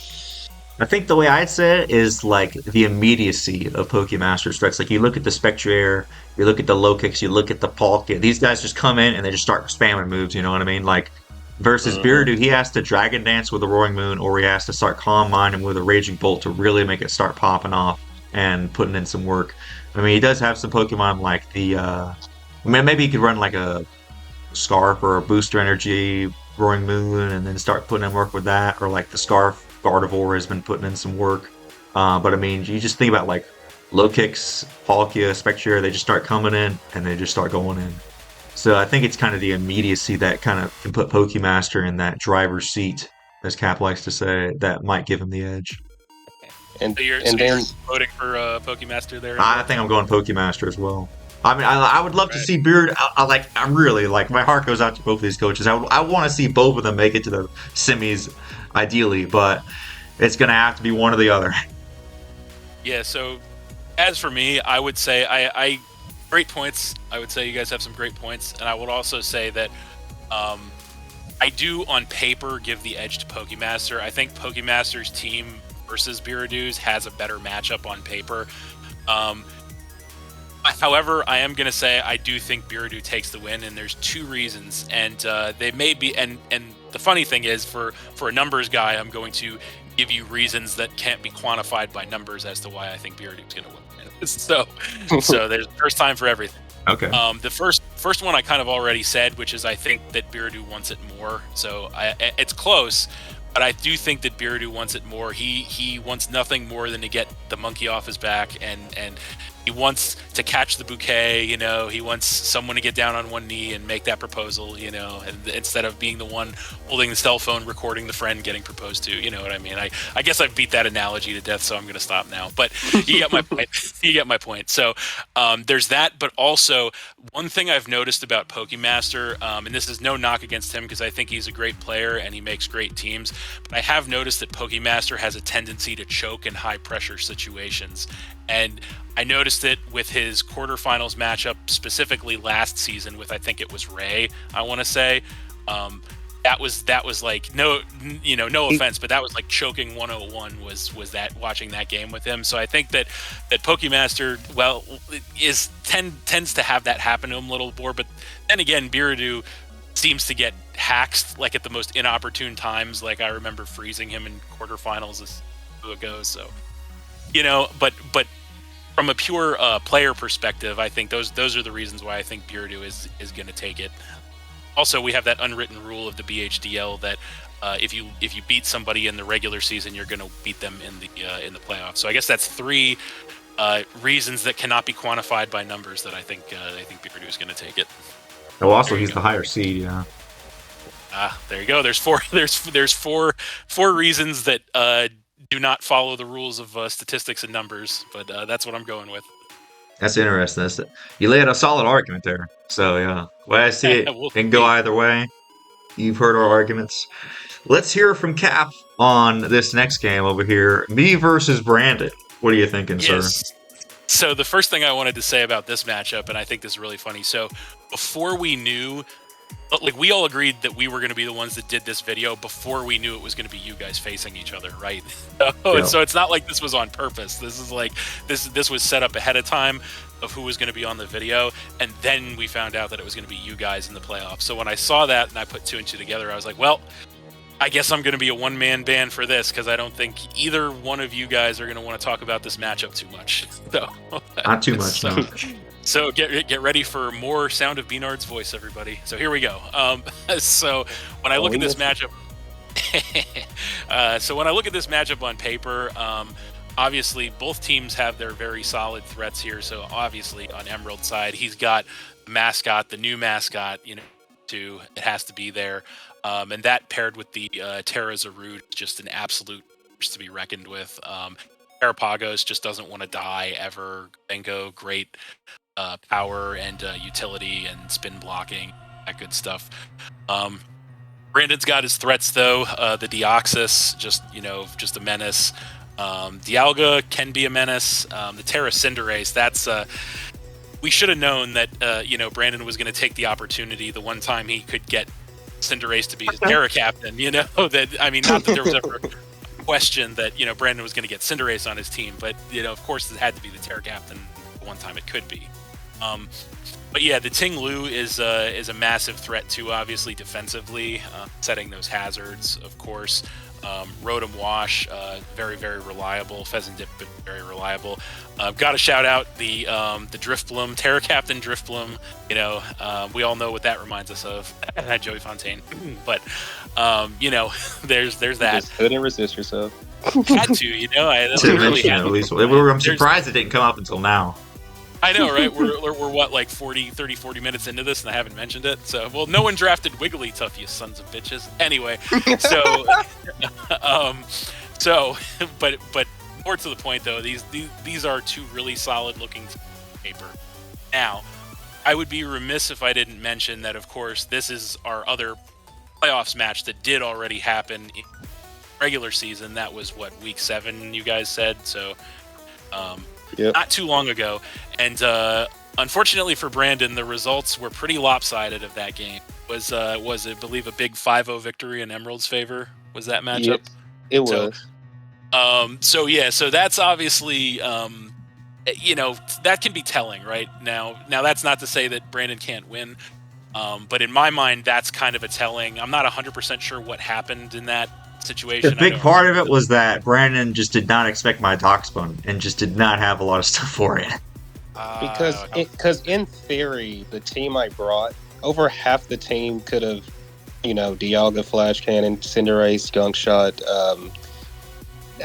S1: I think the way I'd say it is like the immediacy of Pokemaster strikes. Like you look at the Spectrair, you look at the low kicks, you look at the Palkia. These guys just come in and they just start spamming moves. You know what I mean? Like versus Biradu, he has to Dragon Dance with a Roaring Moon, or he has to start Calm Mind him with a Raging Bolt to really make it start popping off and putting in some work. I mean, he does have some Pokemon like the. Maybe he could run like a Scarf or a Booster Energy Roaring Moon and then start putting in work with that, or like the Scarf Gardevoir has been putting in some work. But I mean, you just think about like low kicks, Palkia, Spectre, they just start coming in and they just start going in. So I think it's kind of the immediacy that kind of can put Pokemaster in that driver's seat, as Cap likes to say, that might give him the edge.
S3: And you're voting for Pokemaster there?
S1: I think I'm going Pokemaster as well. I mean, I would love to see Beard. I really like. My heart goes out to both of these coaches. I want to see both of them make it to the semis, ideally, but it's going to have to be one or the other.
S3: Yeah. So, as for me, I would say I great points. I would say you guys have some great points, and I would also say that I do on paper give the edge to Pokemaster. I think Pokemaster's team versus Biradu's has a better matchup on paper. However, I am going to say I do think Biradu takes the win, and there's two reasons. And they may be, and the funny thing is, for a numbers guy, I'm going to give you reasons that can't be quantified by numbers as to why I think Biradu's going to win. So there's first time for everything.
S1: Okay.
S3: The first one I kind of already said, which is I think that Biradu wants it more. So it's close, but I do think that Biradu wants it more. He wants nothing more than to get the monkey off his back, and he wants to catch the bouquet, he wants someone to get down on one knee and make that proposal, and instead of being the one holding the cell phone recording the friend getting proposed to, you know what I mean? I guess I've beat that analogy to death, so I'm going to stop now, but you get my point. You get my point. So there's that, but also one thing I've noticed about Pokemaster, and this is no knock against him because I think he's a great player and he makes great teams, but I have noticed that Pokemaster has a tendency to choke in high pressure situations. And I noticed it with his quarterfinals matchup, specifically last season with, I think it was Ray, I want to say. That was like, no offense, but that was like choking 101 was that, watching that game with him. So I think that Pokemaster, tends to have that happen to him a little more. But then again, Biradu seems to get hacked like at the most inopportune times. Like I remember freezing him in quarterfinals ago. So, but from a pure player perspective, I think those are the reasons why I think Biradu is going to take it. Also, we have that unwritten rule of the BHDL that if you beat somebody in the regular season, you're going to beat them in the playoffs. So I guess that's three reasons that cannot be quantified by numbers that I think Biradu is going to take it.
S1: Oh, also he's the higher seed, yeah.
S3: There you go. There's four reasons that do not follow the rules of statistics and numbers, but that's what I'm going with.
S1: That's interesting. You laid a solid argument there. So, yeah. The way I see it, it can go either way. You've heard our arguments. Let's hear from Cap on this next game over here. Me versus Brandon. What are you thinking, sir?
S3: So the first thing I wanted to say about this matchup, and I think this is really funny. So before we knew, like we all agreed that we were going to be the ones that did this video before we knew it was going to be you guys facing each other, right? So it's not like this was on purpose. This is like this was set up ahead of time of who was going to be on the video, and then we found out that it was going to be you guys in the playoffs. So when I saw that and I put two and two together, I was like, well, I guess I'm going to be a one-man band for this because I don't think either one of you guys are going to want to talk about this matchup too much. So,
S1: not too much. No.
S3: So get ready for more sound of B-Nard's voice, everybody. So here we go. So when I look at this matchup, on paper, obviously both teams have their very solid threats here. So obviously on Emerald's side, he's got the mascot, the new mascot. It has to be there, and that paired with the Terrazarud, just an absolute force to be reckoned with. Terrapagos just doesn't want to die ever. Bengo, great power and utility and spin blocking, that good stuff. Brandon's got his threats though. The Deoxys, just a menace. Dialga can be a menace. The Terra Cinderace, that's we should have known that Brandon was going to take the opportunity the one time he could get Cinderace to be his Terra captain. Not that there was ever a question that Brandon was going to get Cinderace on his team, but of course it had to be the Terra captain the one time it could be. But yeah, the Ting-Lu is a massive threat too, obviously defensively, setting those hazards, of course. Rotom Wash, very, very reliable. Pheasant Dip, very reliable. Got to shout out the Drifbloom, Terra Captain Drifbloom. We all know what that reminds us of. Joey Fontaine. But, there's that.
S2: Just couldn't resist yourself.
S3: Had to,
S1: really at least. I'm surprised it didn't come up until now.
S3: I know, right? We're what, like 40 minutes into this, and I haven't mentioned it. So, well, no one drafted Wigglytuff, you sons of bitches. Anyway, but more to the point though, these are two really solid looking paper. Now, I would be remiss if I didn't mention that, of course, this is our other playoffs match that did already happen in regular season. That was what, week 7, you guys said. So,
S2: Yep.
S3: Not too long ago, and unfortunately for Brandon, the results were pretty lopsided of that game. Was I believe a big 5-0 victory in Emerald's favor? Was that matchup?
S2: It was.
S3: So that's obviously that can be telling, right? Now that's not to say that Brandon can't win, but in my mind, that's kind of a telling. I'm not 100% sure what happened in that situation.
S1: The big part of it was that Brandon just did not expect my Darkspawn and just did not have a lot of stuff for it.
S2: Because in theory, the team I brought, over half the team could have, Dialga, Flash Cannon, Cinderace, Skunk Shot. I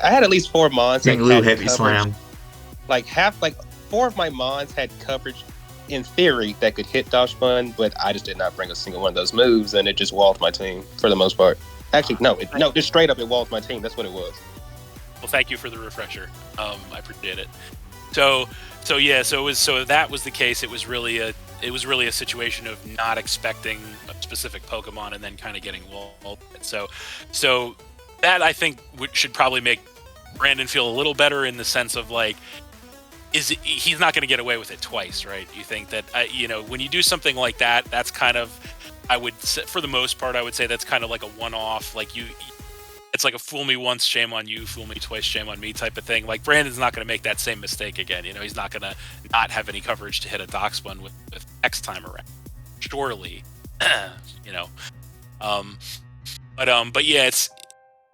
S2: had at least 4 Mons.
S1: Ting-Lu, Heavy Slam.
S2: Like 4 of my Mons had coverage in theory that could hit Darkspawn, but I just did not bring a single one of those moves, and it just walled my team for the most part. Actually, just straight up, it walled my team. That's what it was.
S3: Well, thank you for the refresher. I appreciate it. So that was the case. It was really a situation of not expecting a specific Pokemon and then kind of getting walled. So that, I think, should probably make Brandon feel a little better in the sense of like, he's not going to get away with it twice, right? You think that when you do something like that, that's kind of, I would say, for the most part, I would say that's kind of like a one-off. Like it's like a fool me once, shame on you, fool me twice, shame on me type of thing. Like Brandon's not going to make that same mistake again. He's not going to not have any coverage to hit a Darkspawn with next time around. Surely, But yeah,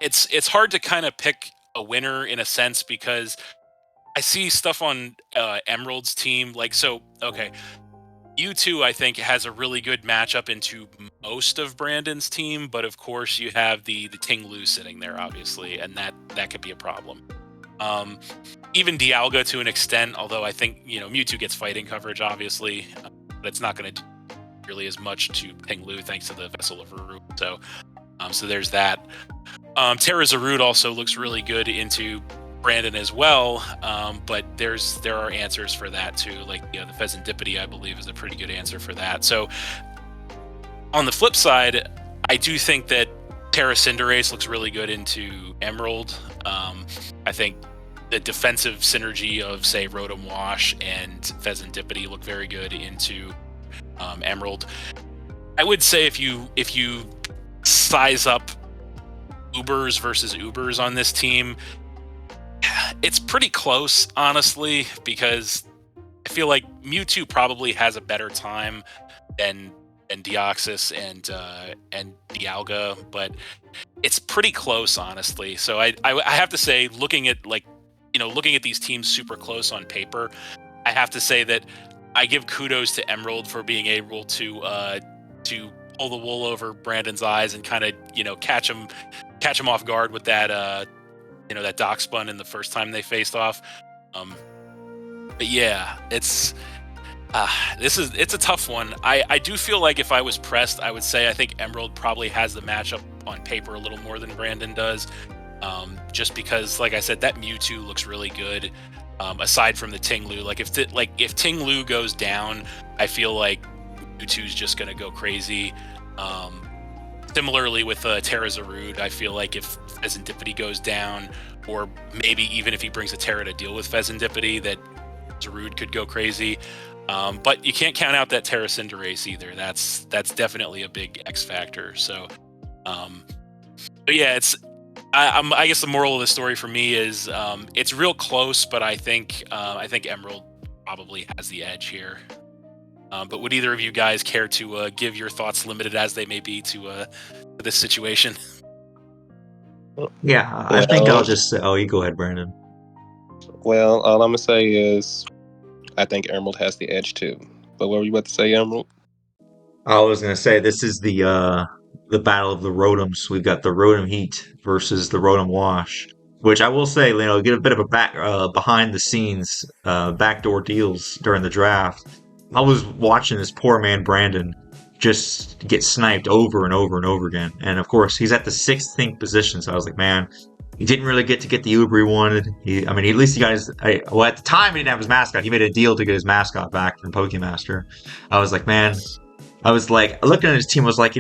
S3: it's hard to kind of pick a winner in a sense because I see stuff on Emerald's team. U2, I think, has a really good matchup into most of Brandon's team, but of course you have the Ting-Lu sitting there, obviously, and that could be a problem. Even Dialga to an extent, although I think Mewtwo gets fighting coverage, obviously, but it's not going to do really as much to Ting-Lu thanks to the Vessel of Ruru. So there's that. Terrazarud also looks really good into Brandon as well, but there are answers for that too. Like the Pheasantipity, I believe, is a pretty good answer for that. So on the flip side, I do think that Terra Cinderace looks really good into Emerald. I think the defensive synergy of, say, Rotom Wash and Pheasantipity look very good into Emerald. I would say if you size up Ubers versus Ubers on this team, it's pretty close, honestly, because I feel like Mewtwo probably has a better time than Deoxys and Dialga, but it's pretty close, honestly. So I have to say, looking at these teams super close on paper, I have to say that I give kudos to Emerald for being able to pull the wool over Brandon's eyes and kind of catch him off guard with that that Doc Spun in the first time they faced off. But yeah, it's a tough one. I do feel like if I was pressed, I would say I think Emerald probably has the matchup on paper a little more than Brandon does. Just because, like I said, that Mewtwo looks really good. Aside from the Tinglu, if Tinglu goes down, I feel like Mewtwo's just gonna go crazy. Similarly with Terrazarud, I feel like if Pheasantipity goes down, or maybe even if he brings a Terra to deal with Pheasantipity, that Zarud could go crazy. But you can't count out that Terra Cinderace either. That's definitely a big X factor. So, but yeah, I guess the moral of the story for me is it's real close, but I think Emerald probably has the edge here. But would either of you guys care to give your thoughts, limited as they may be, to this situation?
S1: Yeah, I think I'll just say, you go ahead, Brandon.
S2: Well, all I'm going to say is I think Emerald has the edge too. But what were you about to say, Emerald?
S1: I was going to say, this is the battle of the Rotoms. We've got the Rotom Heat versus the Rotom Wash, which I will say, get a bit of a behind the scenes backdoor deals during the draft. I was watching this poor man Brandon just get sniped over and over and over again. And of course, he's at the 16th position. So I was like, man, he didn't really get the Uber he wanted. At least he got his... well, at the time, he didn't have his mascot. He made a deal to get his mascot back from Pokemaster. I was like, man... I was like, looking at his team, I was like,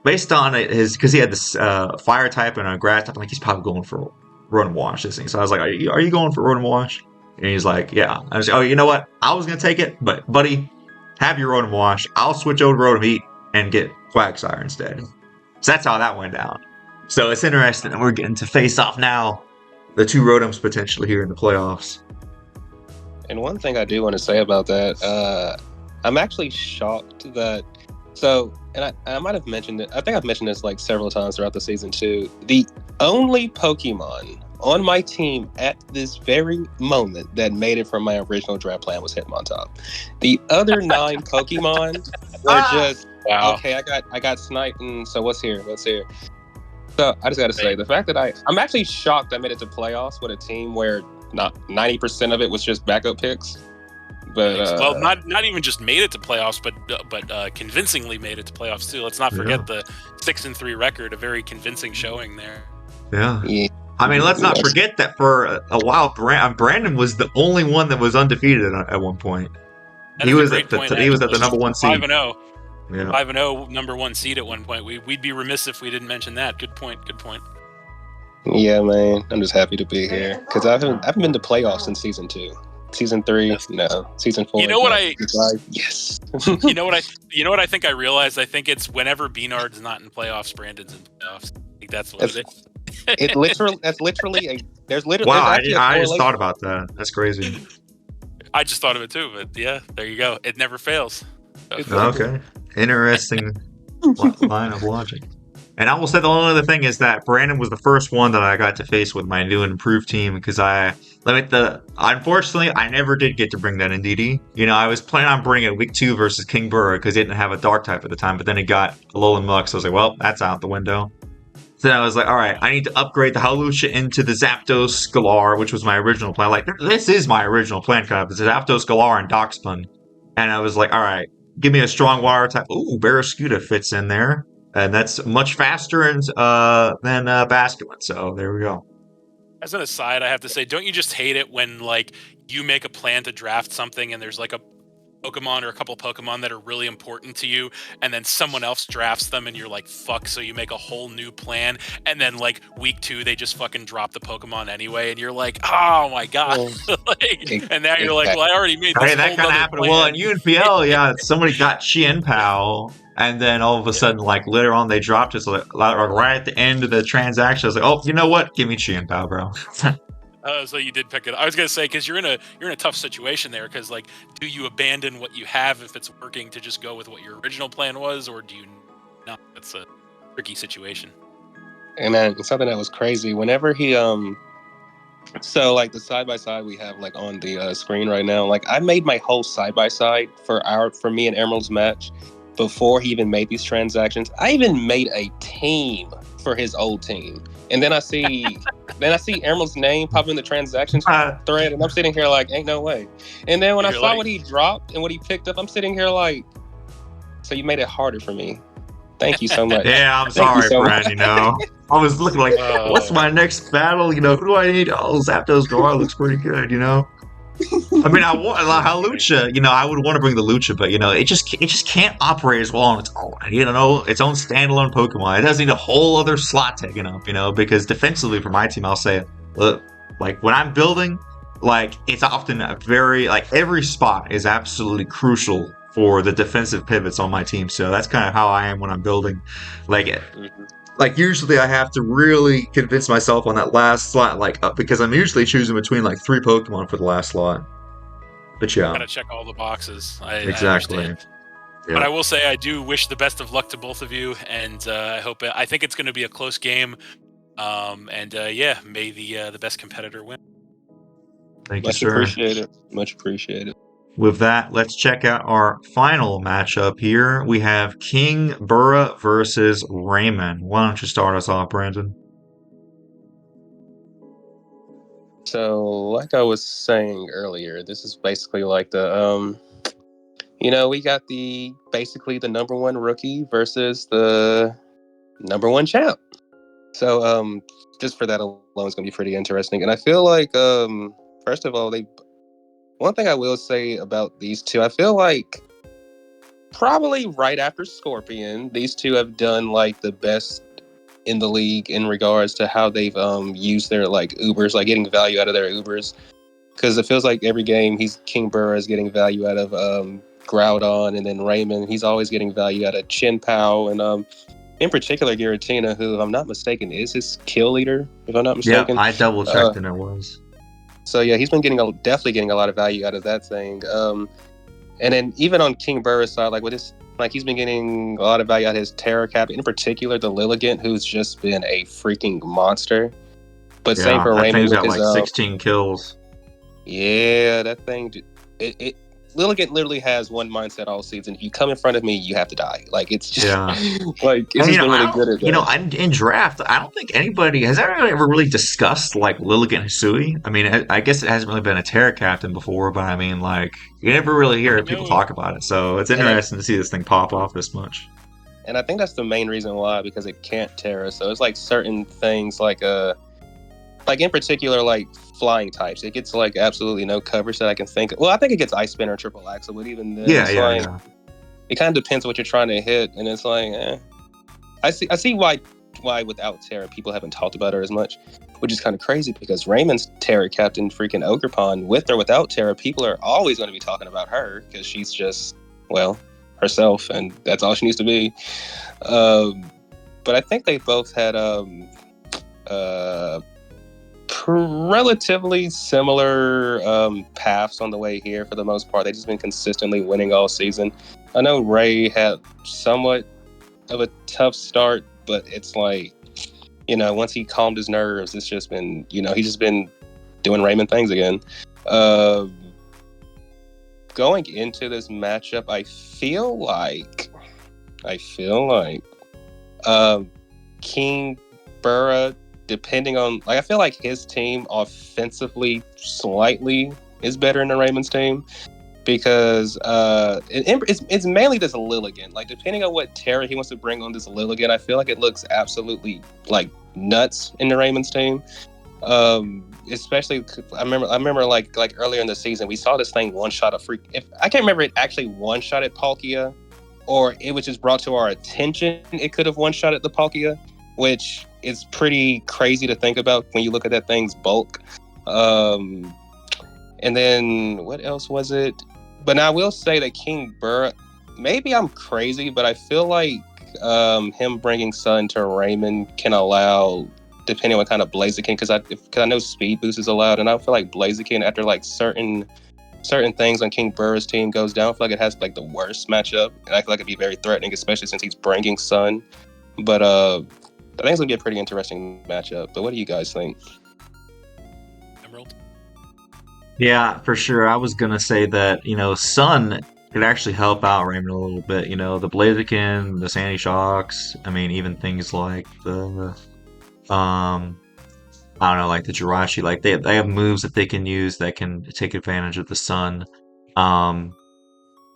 S1: based on because he had this fire type and a grass type, I'm like, he's probably going for Rotom Wash, this thing. So I was like, are you going for Rotom Wash? And he's like, yeah. I was like, oh, you know what? I was going to take it, but buddy, have your Rotom Wash. I'll switch over to Rotom Heat and get Quagsire instead. So that's how that went down. So it's interesting that we're getting to face off now, the two Rotoms potentially here in the playoffs.
S2: And one thing I do want to say about that, I'm actually shocked that... So, and I might have mentioned it. I think I've mentioned this like several times throughout the season too. The only Pokemon on my team at this very moment that made it from my original draft plan was Hitmontop. The other 9 Pokemon were just okay. I got sniped, and so what's here? So I just got to say the fact that I'm actually shocked I made it to playoffs with a team where not 90% of it was just backup picks. But
S3: well, not even just made it to playoffs, but convincingly made it to playoffs too. Let's not forget the 6-3 record, a very convincing showing there.
S1: Yeah. Let's not forget that for a while, Brandon was the only one that was undefeated at one point. He was at the number 1 seed.
S3: 5-0. Yeah. 5-0, number 1 seed at one point. We'd be remiss if we didn't mention that. Good point.
S2: Yeah, man. I'm just happy to be here because I haven't been to playoffs since season 2. Season 3, yes. No. Season 4.
S3: You know what I?
S2: Yes.
S3: You know what I think I realized? I think it's whenever B-Nard's not in playoffs, Brandon's in playoffs. I think that's what it is.
S2: That's literally there's literally.
S1: Wow, I just thought about that. That's crazy.
S3: I just thought of it too, but yeah, there you go. It never fails. So.
S1: Okay, interesting line of logic. And I will say the only other thing is that Brandon was the first one that I got to face with my new and improved team because unfortunately I never did get to bring that in DD. I was planning on bringing it week 2 versus Kingbura because he didn't have a dark type at the time, but then he got Alolan Mux, so I was like, well, that's out the window. So then I was like, all right, I need to upgrade the Hawlucha into the Zapdos Galar, which was my original plan. Like, this is my original plan, kind of. It's Zapdos Galar and Darkspun. And I was like, all right, give me a strong water type. Ooh, Barraskewda fits in there. And that's much faster than Basculin. So there we go.
S3: As an aside, I have to say, don't you just hate it when you make a plan to draft something and there's a Pokemon or a couple Pokemon that are really important to you, and then someone else drafts them and you're like, fuck, so you make a whole new plan, and then week 2 they just fucking drop the Pokemon anyway, and you're like, oh my god. And now you're like, well, I already made this
S1: that kind of happened. Well, in UNPL, yeah, somebody got Chien-Pao, and then all of a sudden, later on, they dropped it. So right at the end of the transaction, I was like, oh, you know what? Give me Chien-Pao, bro.
S3: So you did pick it up. I was gonna say because you're in a tough situation there. Because like, do you abandon what you have if it's working to just go with what your original plan was, or do you not? That's a tricky situation.
S2: And man, something that was crazy. Whenever he so like the side by side we have like on the screen right now, like I made my whole side by side for me and Emerald's match before he even made these transactions. I even made a team for his old team, and then I see Emerald's name pop in the transactions thread, and I'm sitting here like, ain't no way. And then when I saw what he dropped and what he picked up, I'm sitting here like, so you made it harder for me. Thank you so much.
S1: Yeah, I'm sorry, friend. You know, I was looking like, what's my next battle? You know, who do I need? Oh, Zapdos Gar looks pretty good. You know, I mean, I want Lucha. You know, I would want to bring the Lucha, but you know, it just can't operate as well on its own. You know, its own standalone Pokemon. It doesn't need a whole other slot taken up. You know, because defensively for my team, I'll say, look, like when I'm building, like it's often a very like every spot is absolutely crucial for the defensive pivots on my team. So that's kind of how I am when I'm building. Like usually I have to really convince myself on that last slot, because I'm usually choosing between like 3 Pokemon for the last slot. But yeah,
S3: gotta check all the boxes.
S1: Exactly.
S3: I but I will say I do wish the best of luck to both of you, and I think it's going to be a close game. May the best competitor win.
S1: Thank you, sir.
S2: Much appreciated.
S1: With that, let's check out our final matchup here. We have Kingbura versus Raymon. Why don't you start us off, Brandon?
S2: So, like I was saying earlier, this is basically like the we got basically the number 1 rookie versus the number 1 champ. So, just for that alone, it's gonna be pretty interesting. And I feel like, first of all, one thing I will say about these two, I feel like probably right after Scorpion, these two have done like the best in the league in regards to how they've used their like Ubers, like getting value out of their Ubers. Because it feels like every game Kingbura is getting value out of Groudon, and then Raymon, he's always getting value out of Chin-Pao, and in particular Giratina, who, if I'm not mistaken, is his kill leader, if I'm not mistaken.
S1: Yeah, I double checked and it was.
S2: So yeah, he's been definitely getting a lot of value out of that thing. And then even on Kingbura's side, like with his, like he's been getting a lot of value out of his Terra Cap, in particular the Lilligant, who's just been a freaking monster. But yeah, same for Raymon with
S1: his 16 kills.
S2: Yeah, that thing. Lilligant literally has one mindset all season. If you come in front of me, you have to die. Like it's just like it's just been really good at that.
S1: You know, in draft, I don't think anybody ever really discussed like Lilligant Hisui. I mean, I guess it hasn't really been a Terra Captain before, but I mean, like you never really hear people talk about it. So it's interesting to see this thing pop off this much.
S2: And I think that's the main reason why, because it can't Terra. So it's like certain things like in particular, like flying types, it gets like absolutely no coverage that I can think of. Well, I think it gets Ice Spin or Triple Axle, but even then, it kind of depends what you're trying to hit, and it's like, I see why without Terra people haven't talked about her as much, which is kind of crazy because Raymon's Terra Captain freaking Ogerpon, with or without Terra, people are always going to be talking about her because she's just herself, and that's all she needs to be. But I think they both had relatively similar paths on the way here for the most part. They've just been consistently winning all season. I know Ray had somewhat of a tough start, but it's like, once he calmed his nerves, it's just been, he's just been doing Raymon things again. Going into this matchup, I feel like Kingbura, depending on, I feel like his team offensively slightly is better than Raymon's team because it's mainly this Lilligant. Like, depending on what Terra he wants to bring on this Lilligant, I feel like it looks absolutely like nuts in the Raymon's team. Especially, I remember like earlier in the season, we saw this thing one-shot a freak. I can't remember it actually one-shotted Palkia, or it was just brought to our attention it could have one-shotted the Palkia, which is pretty crazy to think about when you look at that thing's bulk. And then what else was it? But now I will say that Kingbura, maybe I'm crazy, but I feel like him bringing Sun to Raymon can allow depending on kind of Blaziken, because I know speed boost is allowed, and I feel like Blaziken after like certain things on Kingbura's team goes down, I feel like it has like the worst matchup, and I feel like it'd be very threatening, especially since he's bringing Sun. But I think it's gonna be a pretty interesting matchup. But what do you guys think?
S3: Emerald?
S1: Yeah, for sure. I was gonna say that, Sun could actually help out Raymond a little bit. The Blaziken, the Sandy Shocks. I mean, even things like the I don't know, like the Jirachi. Like they have moves that they can use that can take advantage of the Sun. Um,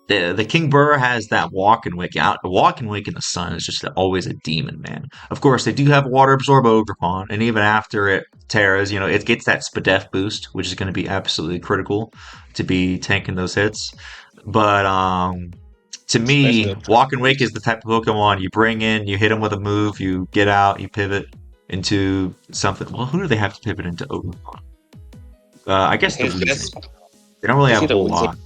S1: the Kingbura has that walk and wake out. The walk and wake in the Sun is just always a demon, man. Of course, they do have water absorb Ogerpon, and even after it tears, it gets that Spadef boost, which is going to be absolutely critical to be tanking those hits. But to me, walk and wake is the type of Pokemon you bring in, you hit them with a move, you get out, you pivot into something. Well, who do they have to pivot into Ogerpon? I guess the Weezing. They don't really have a whole lot.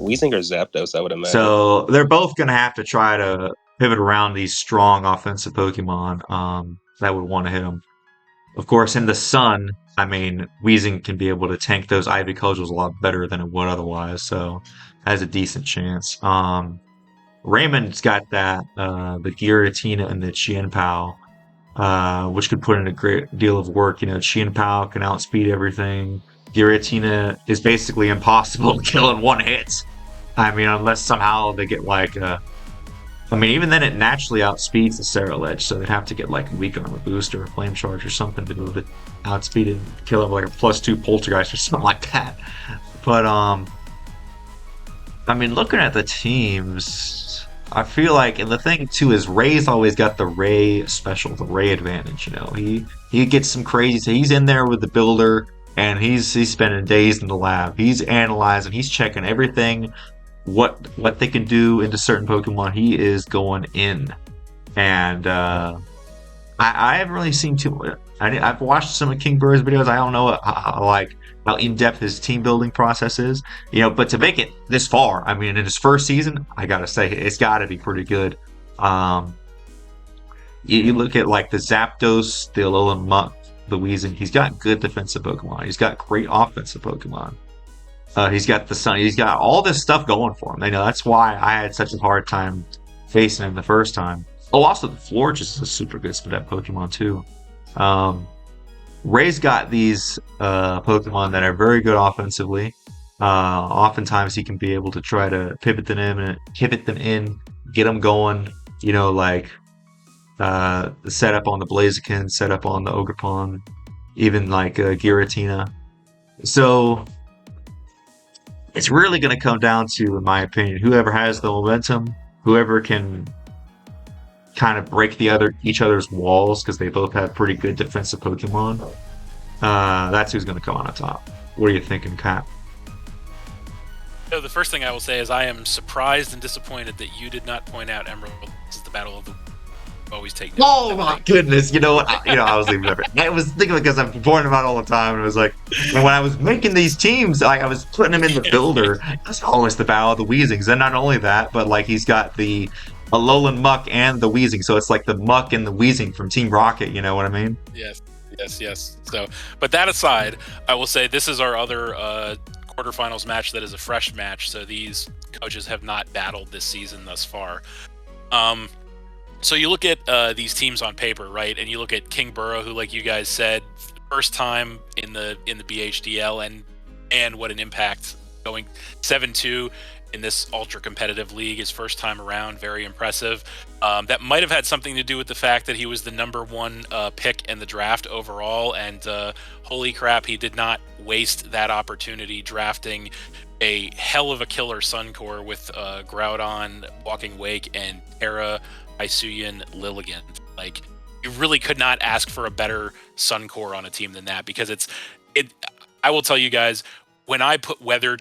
S2: Weezing or Zapdos, I would imagine.
S1: So they're both going to have to try to pivot around these strong offensive Pokemon that would want to hit them. Of course, in the Sun, I mean, Weezing can be able to tank those Ivy Cudgels a lot better than it would otherwise, so has a decent chance. Raymond's got that, the Giratina and the Chien-Pao, which could put in a great deal of work. Chien-Pao can outspeed everything. Giratina is basically impossible to kill in one hit. I mean, unless somehow they get even then it naturally outspeeds the Ceruledge, so they'd have to get like a weak armor boost or a flame charge or something to move it, outspeed it, kill it with like a +2 Poltergeist or something like that. But looking at the teams, I feel like, and the thing too is Ray's always got the Ray special, the Ray advantage. He gets some crazy. So he's in there with the builder, and he's spending days in the lab. He's analyzing. He's checking everything. What they can do into certain Pokemon, he is going in, and I haven't really seen too much. I've watched some of Kingbura's videos. I don't know how in depth his team building process is, but to make it this far, in his first season, I gotta say it's got to be pretty good. You look at like the Zapdos, the Alolan Muck, the Weezing. He's got good defensive Pokemon. He's got great offensive Pokemon. He's got the Sun. He's got all this stuff going for him. That's why I had such a hard time facing him the first time. Oh, also the Florges is a super good Spadef Pokemon too. Ray's got these Pokemon that are very good offensively. Oftentimes he can be able to try to pivot them in, get them going. The setup on the Blaziken, setup on the Ogerpon, even like Giratina. So it's really going to come down to, in my opinion, whoever has the momentum, whoever can kind of break each other's walls, because they both have pretty good defensive Pokemon. That's who's going to come on top. What are you thinking, Cap?
S3: So the first thing I will say is I am surprised and disappointed that you did not point out Emerald is the battle of the always take.
S1: Oh my goodness! You know what? I was leaving it. I was thinking because I'm pointing about it all the time, and it was like when I was making these teams, I was putting them in the builder. That's always the battle of the Weezings, and not only that, but like he's got the Alolan Muck and the Weezing, so it's like the Muck and the Weezing from Team Rocket. You know what I mean?
S3: Yes. So, but that aside, I will say this is our other quarterfinals match that is a fresh match. So these coaches have not battled this season thus far. So you look at these teams on paper, right? And you look at Kingbura, who, like you guys said, first time in the BHDL, and what an impact, going 7-2 in this ultra competitive league his first time around. Very impressive. That might have had something to do with the fact that he was the #1 pick in the draft overall, and holy crap, he did not waste that opportunity drafting a hell of a killer Suncore with Groudon, Walking Wake, and Terra, Hisuian, Lilligant. Like, you really could not ask for a better Suncore on a team than that, because I will tell you guys, when I put weather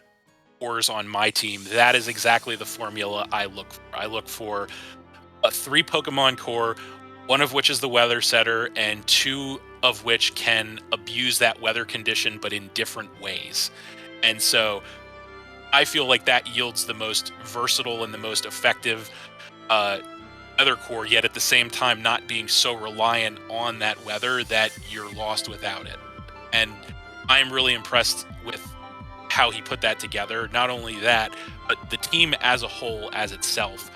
S3: cores on my team, that is exactly the formula I look for. I look for a 3 Pokemon core, one of which is the weather setter, and 2 of which can abuse that weather condition, but in different ways. And so I feel like that yields the most versatile and the most effective weather core, yet at the same time not being so reliant on that weather that you're lost without it. And I'm really impressed with how he put that together. Not only that, but the team as a whole, as itself,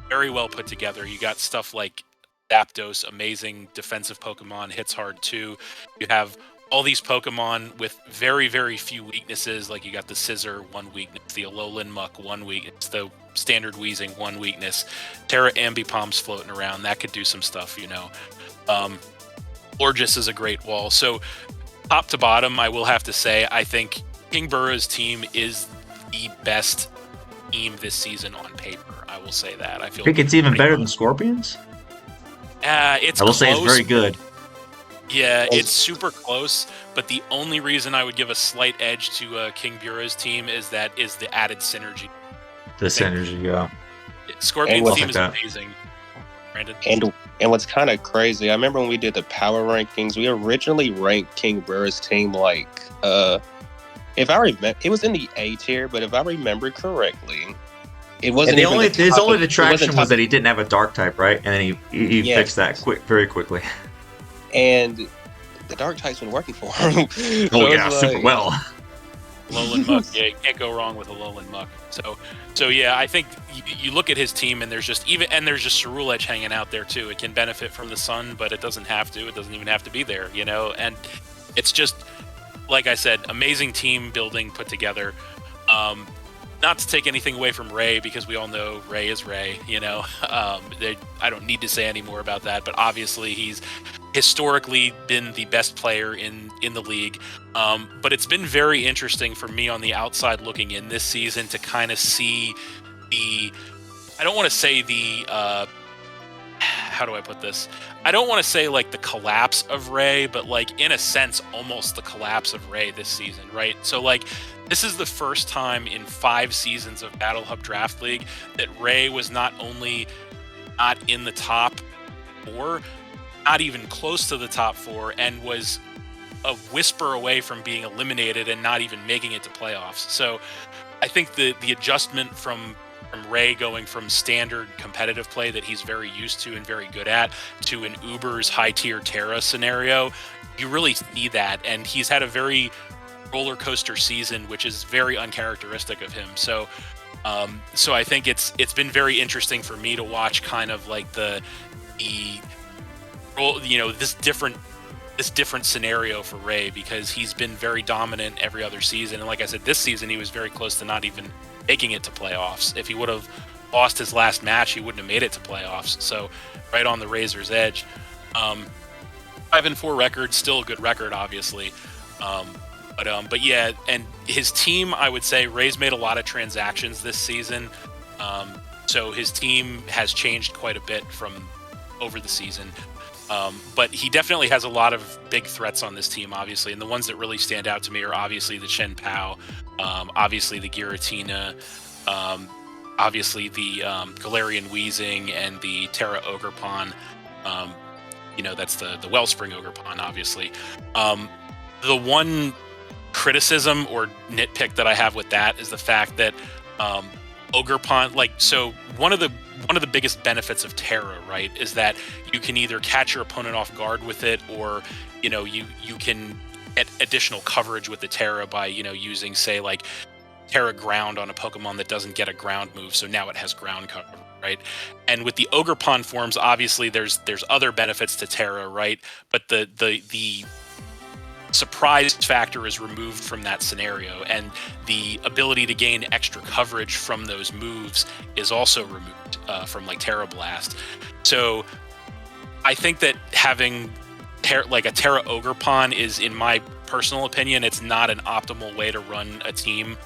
S3: very well put together. You got stuff like Zapdos, amazing defensive Pokemon, hits hard too. You have all these Pokemon with very, very few weaknesses. Like you got the Scissor, 1 weakness, the Alolan Muck, 1 weakness, the standard Weezing, 1 weakness, Terra Ambipom's floating around. That could do some stuff, you know. Lorgis is a great wall. So top to bottom, I will have to say, I think Kingbura's team is the best team this season on paper. I will say that. I
S1: think it's even better than Scorpions?
S3: It's
S1: I will say it's very good.
S3: Yeah, it's super close, but the only reason I would give a slight edge to Kingbura's team is the added synergy.
S1: The synergy, yeah.
S3: Scorpion's team is amazing. Brandon?
S2: And what's kind of crazy, I remember when we did the power rankings, we originally ranked Kingbura's team like, if I remember, it was in the A tier, but if I remember correctly, it wasn't. And
S1: his only detraction was that he didn't have a dark type, right? And then he fixed that very quickly.
S2: And the dark type's been working for him.
S1: Super well.
S3: Alolan Muck, yeah, you can't go wrong with Alolan Muck. So yeah, I think you look at his team, and there's just Cerule Edge hanging out there too. It can benefit from the sun, but it doesn't have to. It doesn't even have to be there, you know. And it's just, like I said, amazing team building put together. Not to take anything away from Ray, because we all know Ray is Ray, you know. I don't need to say any more about that, but obviously he's historically been the best player in the league. But it's been very interesting for me on the outside looking in this season to kind of see I don't want to say how do I put this? I don't want to say like the collapse of Ray, but like in a sense, almost the collapse of Ray this season, right? So like, this is the first time in 5 seasons of Battle Hub Draft League that Ray was not only not in the top 4, not even close to the top 4, and was a whisper away from being eliminated and not even making it to playoffs. So I think the adjustment from Ray going from standard competitive play that he's very used to and very good at to an Uber's high-tier Terra scenario, you really see that. And he's had a very roller coaster season, which is very uncharacteristic of him. So I think it's been very interesting for me to watch kind of like the you know, this different scenario for Ray, because he's been very dominant every other season. And like I said, this season he was very close to not even making it to playoffs. If he would have lost his last match, he wouldn't have made it to playoffs. So right on the razor's edge. 5-4 record, still a good record, obviously. But yeah, and his team, I would say Ray's made a lot of transactions this season. So his team has changed quite a bit from over the season. But he definitely has a lot of big threats on this team, obviously. And the ones that really stand out to me are obviously the Shen Pao, obviously the Giratina, obviously the Galarian Weezing, and the Terra Ogerpon. You know, that's the Wellspring Ogerpon, obviously. The one criticism or nitpick that I have with that is the fact that Ogerpon, like, so one of the biggest benefits of Terra, right, is that you can either catch your opponent off guard with it, or, you know, you can get additional coverage with the Terra by, you know, using, say, like Terra Ground on a Pokemon that doesn't get a ground move, so now it has ground cover, right? And with the Ogerpon forms, obviously there's other benefits to Terra, right? But the surprise factor is removed from that scenario, and the ability to gain extra coverage from those moves is also removed from like Terra Blast. So I think that having like a Terra Ogerpon is, in my personal opinion, it's not an optimal way to run a team.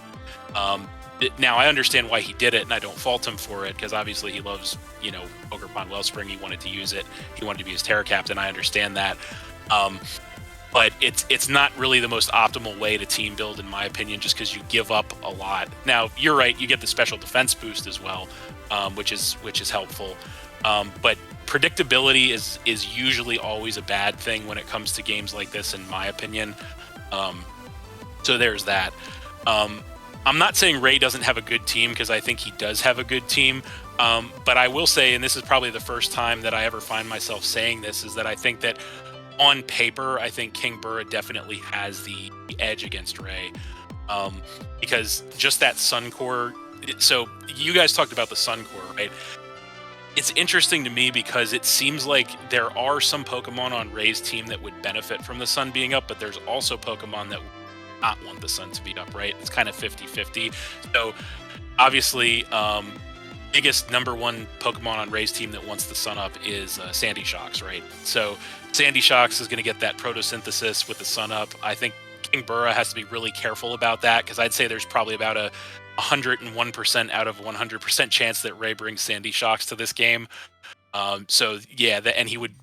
S3: Now I understand why he did it, and I don't fault him for it, because obviously he loves, you know, Ogerpon Wellspring. He wanted to use it. He wanted to be his Terra captain. I understand that. But it's not really the most optimal way to team build, in my opinion, just because you give up a lot. Now, you're right, you get the special defense boost as well, which is helpful. But predictability is usually always a bad thing when it comes to games like this, in my opinion. So there's that. I'm not saying Ray doesn't have a good team, because I think he does have a good team, But I will say, and this is probably the first time that I ever find myself saying this, is that I think that on paper, I think Kingbura definitely has the edge against Ray. Because just that Sun Core. So you guys talked about the Sun Core, right? It's interesting to me because it seems like there are some Pokemon on Ray's team that would benefit from the Sun being up, but there's also Pokemon that would not want the Sun to be up, right? It's kind of 50-50. So obviously, biggest number one Pokemon on Ray's team that wants the Sun up is Sandy Shocks, right? So Sandy Shocks is going to get that photosynthesis with the Sun up. I think Kingbura has to be really careful about that, because I'd say there's probably about a 101% out of 100% chance that Ray brings Sandy Shocks to this game. So yeah, and he would,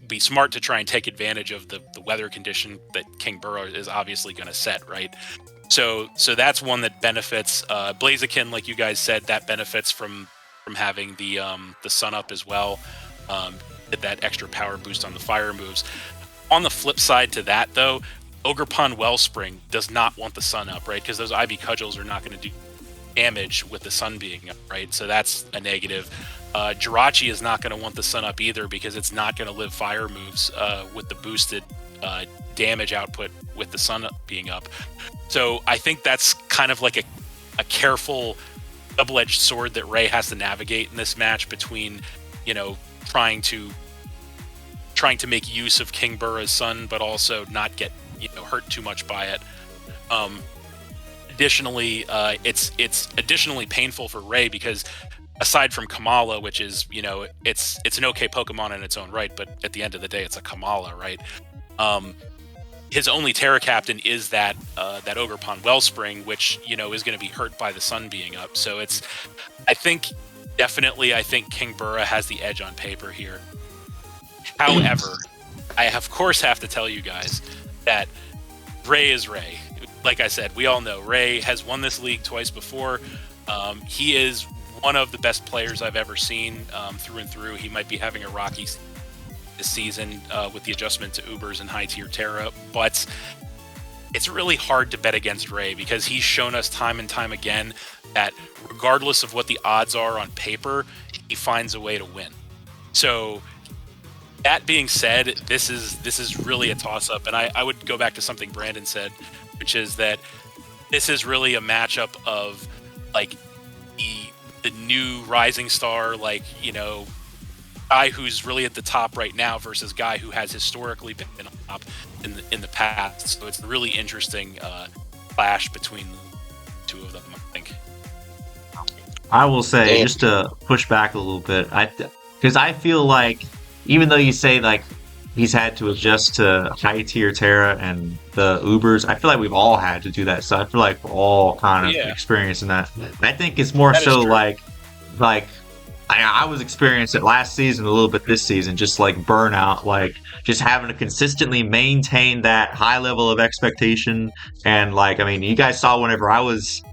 S3: be smart to try and take advantage of the weather condition that Kingbura is obviously going to set, right? So that's one that benefits. Blaziken, like you guys said, that benefits from having the Sun up as well. That extra power boost on the fire moves. On the flip side to that, though, Ogerpon Wellspring does not want the Sun up, right? Because those Ivy Cudgels are not going to do damage with the Sun being up, right? So that's a negative. Jirachi is not going to want the Sun up either, because it's not going to live fire moves with the boosted damage output with the Sun being up. So I think that's kind of like a careful double-edged sword that Ray has to navigate in this match between, trying to make use of Kingbura's Sun, but also not get hurt too much by it. Additionally, it's additionally painful for Ray because aside from Kamala, which is it's an okay Pokemon in its own right, but at the end of the day, it's a Kamala, right? His only Terra Captain is that Ogerpon Wellspring, which is going to be hurt by the Sun being up. So I think Kingbura has the edge on paper here. However, I of course have to tell you guys that Ray is Ray. Like I said, we all know Ray has won this league twice before. He is one of the best players I've ever seen through and through. He might be having a rocky this season with the adjustment to Ubers and high tier Terra, but it's really hard to bet against Ray because he's shown us time and time again that regardless of what the odds are on paper, he finds a way to win. So that being said, this is really a toss-up, and I would go back to something Brandon said, which is that this is really a matchup of like the new rising star, guy who's really at the top right now versus guy who has historically been on top in the past. So it's a really interesting clash between the two of them, I think.
S1: I will say, just to push back a little bit, because I feel like even though you say like he's had to adjust to high tier Terra and the Ubers, I feel like we've all had to do that. So I feel like we're all kind of experiencing that. I think it's more so like I was experiencing it last season, a little bit this season, just like burnout, like just having to consistently maintain that high level of expectation. And you guys saw whenever I was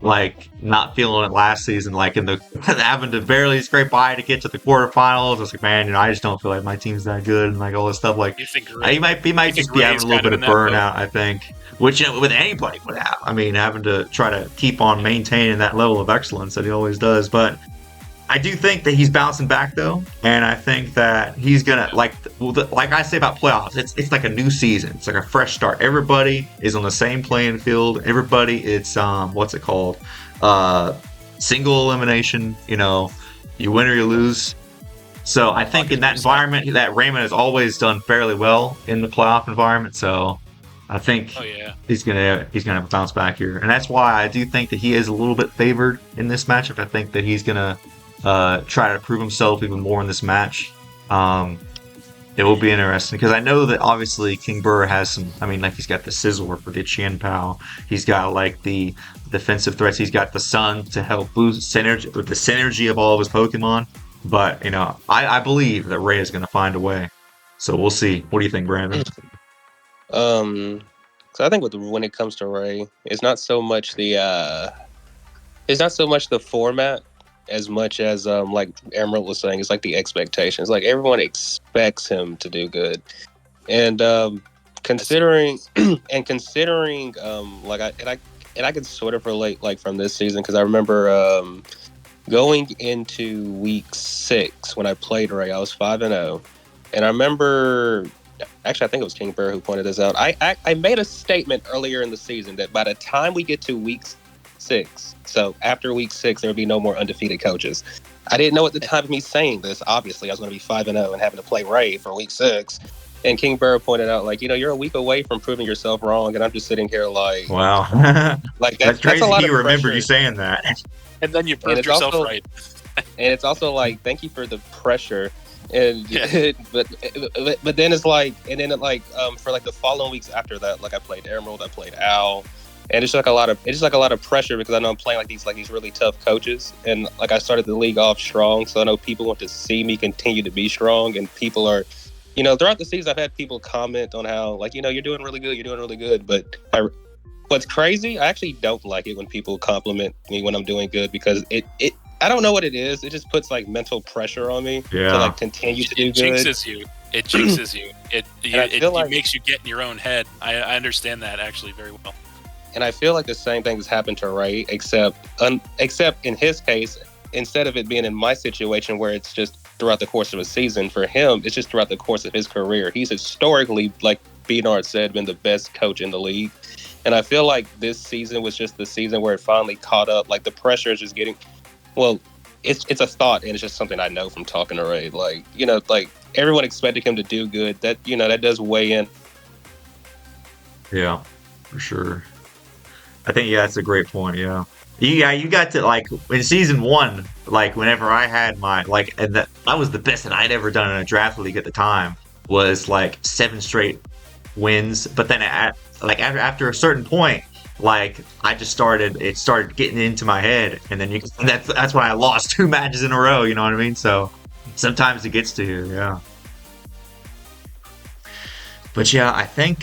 S1: not feeling it last season, in the having to barely scrape by to get to the quarterfinals. I was like, man, I just don't feel like my team's that good, and all this stuff. He might just be having a little bit of burnout, I think, which with anybody would have. Having to try to keep on maintaining that level of excellence that he always does. But I do think that he's bouncing back though, and I think that he's gonna like I say about playoffs. It's like a new season. It's like a fresh start. Everybody is on the same playing field. Everybody, it's what's it called? Single elimination. You win or you lose. So I think in that environment, that Raymon has always done fairly well in the playoff environment. So I think he's gonna bounce back here, and that's why I do think that he is a little bit favored in this matchup. I think that he's gonna try to prove himself even more in this match. It will be interesting because I know that obviously Kingbura has some. He's got the Sizzler for the Chien Pao. He's got the defensive threats. He's got the Sun to help boost synergy with the synergy of all of his Pokemon. But I believe that Ray is going to find a way. So we'll see. What do you think, Brandon?
S2: So I think when it comes to Ray, it's not so much the format as much as like Emerald was saying. It's like the expectations. Like everyone expects him to do good, and considering I can sort of relate from this season because I remember going into week 6 when I played Ray, I was 5-0, and I remember. Actually, I think it was Kingbura who pointed this out. I made a statement earlier in the season that by the time we get to week 6, so after week 6, there would be no more undefeated coaches. I didn't know at the time of me saying this. Obviously, I was going to be 5-0 and having to play Ray for week 6. And Kingbura pointed out, like, you're a week away from proving yourself wrong, and I'm just sitting here like,
S1: wow,
S2: like
S1: that's crazy.
S2: That's a lot
S1: he
S2: of
S1: remembered
S2: pressure.
S1: You saying that,
S3: and then you proved yourself
S2: also,
S3: right.
S2: And it's also like, thank you for the pressure. And but then it's like, and then for like the following weeks after that, like I played Emerald, I played Owl, and it's like a lot of pressure because I know I'm playing like these really tough coaches, and like I started the league off strong, so I know people want to see me continue to be strong, and people are, throughout the season I've had people comment on how like you're doing really good, but what's crazy, I actually don't like it when people compliment me when I'm doing good because it I don't know what it is. It just puts like mental pressure on me to like continue to do good.
S3: It jinxes you. It makes you get in your own head. I understand that actually very well.
S2: And I feel like the same thing has happened to Ray, except in his case, instead of it being in my situation where it's just throughout the course of a season, for him, it's just throughout the course of his career. He's historically, like B-Nard said, been the best coach in the league. And I feel like this season was just the season where it finally caught up. Like the pressure is just getting... Well, it's a thought, and it's just something I know from talking to Ray. Like, like everyone expected him to do good. That, that does weigh in.
S1: Yeah, for sure. I think, that's a great point, yeah. You got to, like, in season 1, like, whenever I had my, like, and that was the best that I'd ever done in a draft league at the time, was, like, 7 straight wins. But then, after a certain point, like it started getting into my head, and then that's when I lost 2 matches in a row. You know what I mean? So sometimes it gets to you, yeah. But yeah, I think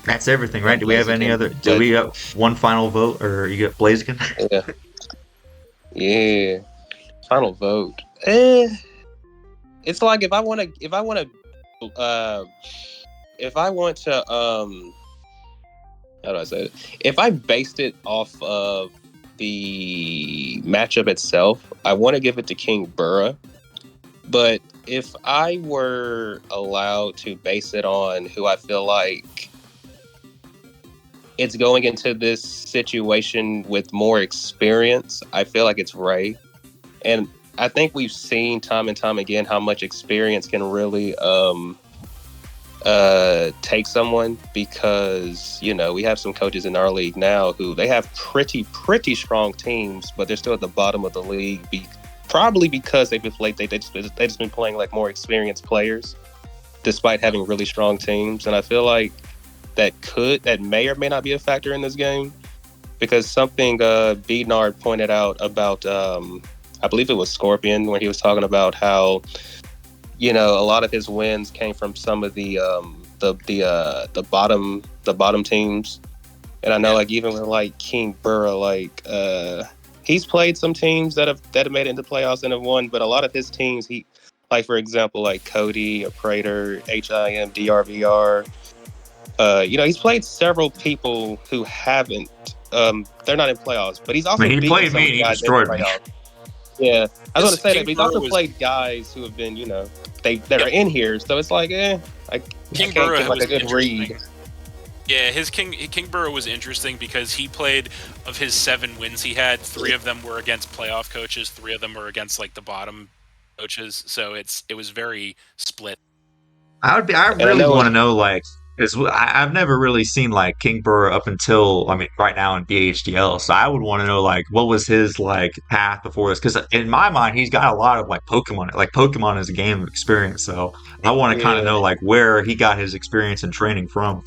S1: that's everything, right? Do we have any other? Do we have one final vote, or you get Blaziken?
S2: Yeah. Final vote. It's like if I want to how do I say it? If I based it off of the matchup itself, I want to give it to Kingbura. But if I were allowed to base it on who I feel like it's going into this situation with more experience, I feel like it's Ray. And I think we've seen time and time again how much experience can really take someone, because we have some coaches in our league now who they have pretty strong teams, but they're still at the bottom of the league, probably because they've just been playing like more experienced players despite having really strong teams. And I feel like that may or may not be a factor in this game, because something B-Nard pointed out about I believe it was Scorpion, when he was talking about how a lot of his wins came from some of the bottom teams. And I know, like, even with like Kingbura, like he's played some teams that have made it into playoffs and have won, but a lot of his teams, he, like, for example, like Cody, Prater, H.I.M, DRVR, he's played several people who haven't. They're not in playoffs, but he's also
S1: he played me and he destroyed me.
S2: Yeah, I was going to say that, but he's also played guys who have been, that are in here. So it's like, I can't get like a good read.
S3: Yeah, Kingbura was interesting because he played, of his 7 wins he had, 3 of them were against playoff coaches, 3 of them were against like the bottom coaches. So it was very split.
S1: I really want to know, like, because I've never really seen like Kingbura up until, right now in BHDL. So I would want to know, like, what was his like path before this? Because in my mind, he's got a lot of like Pokemon. Like, Pokemon is a game of experience. So I want to kind of know like where he got his experience and training from.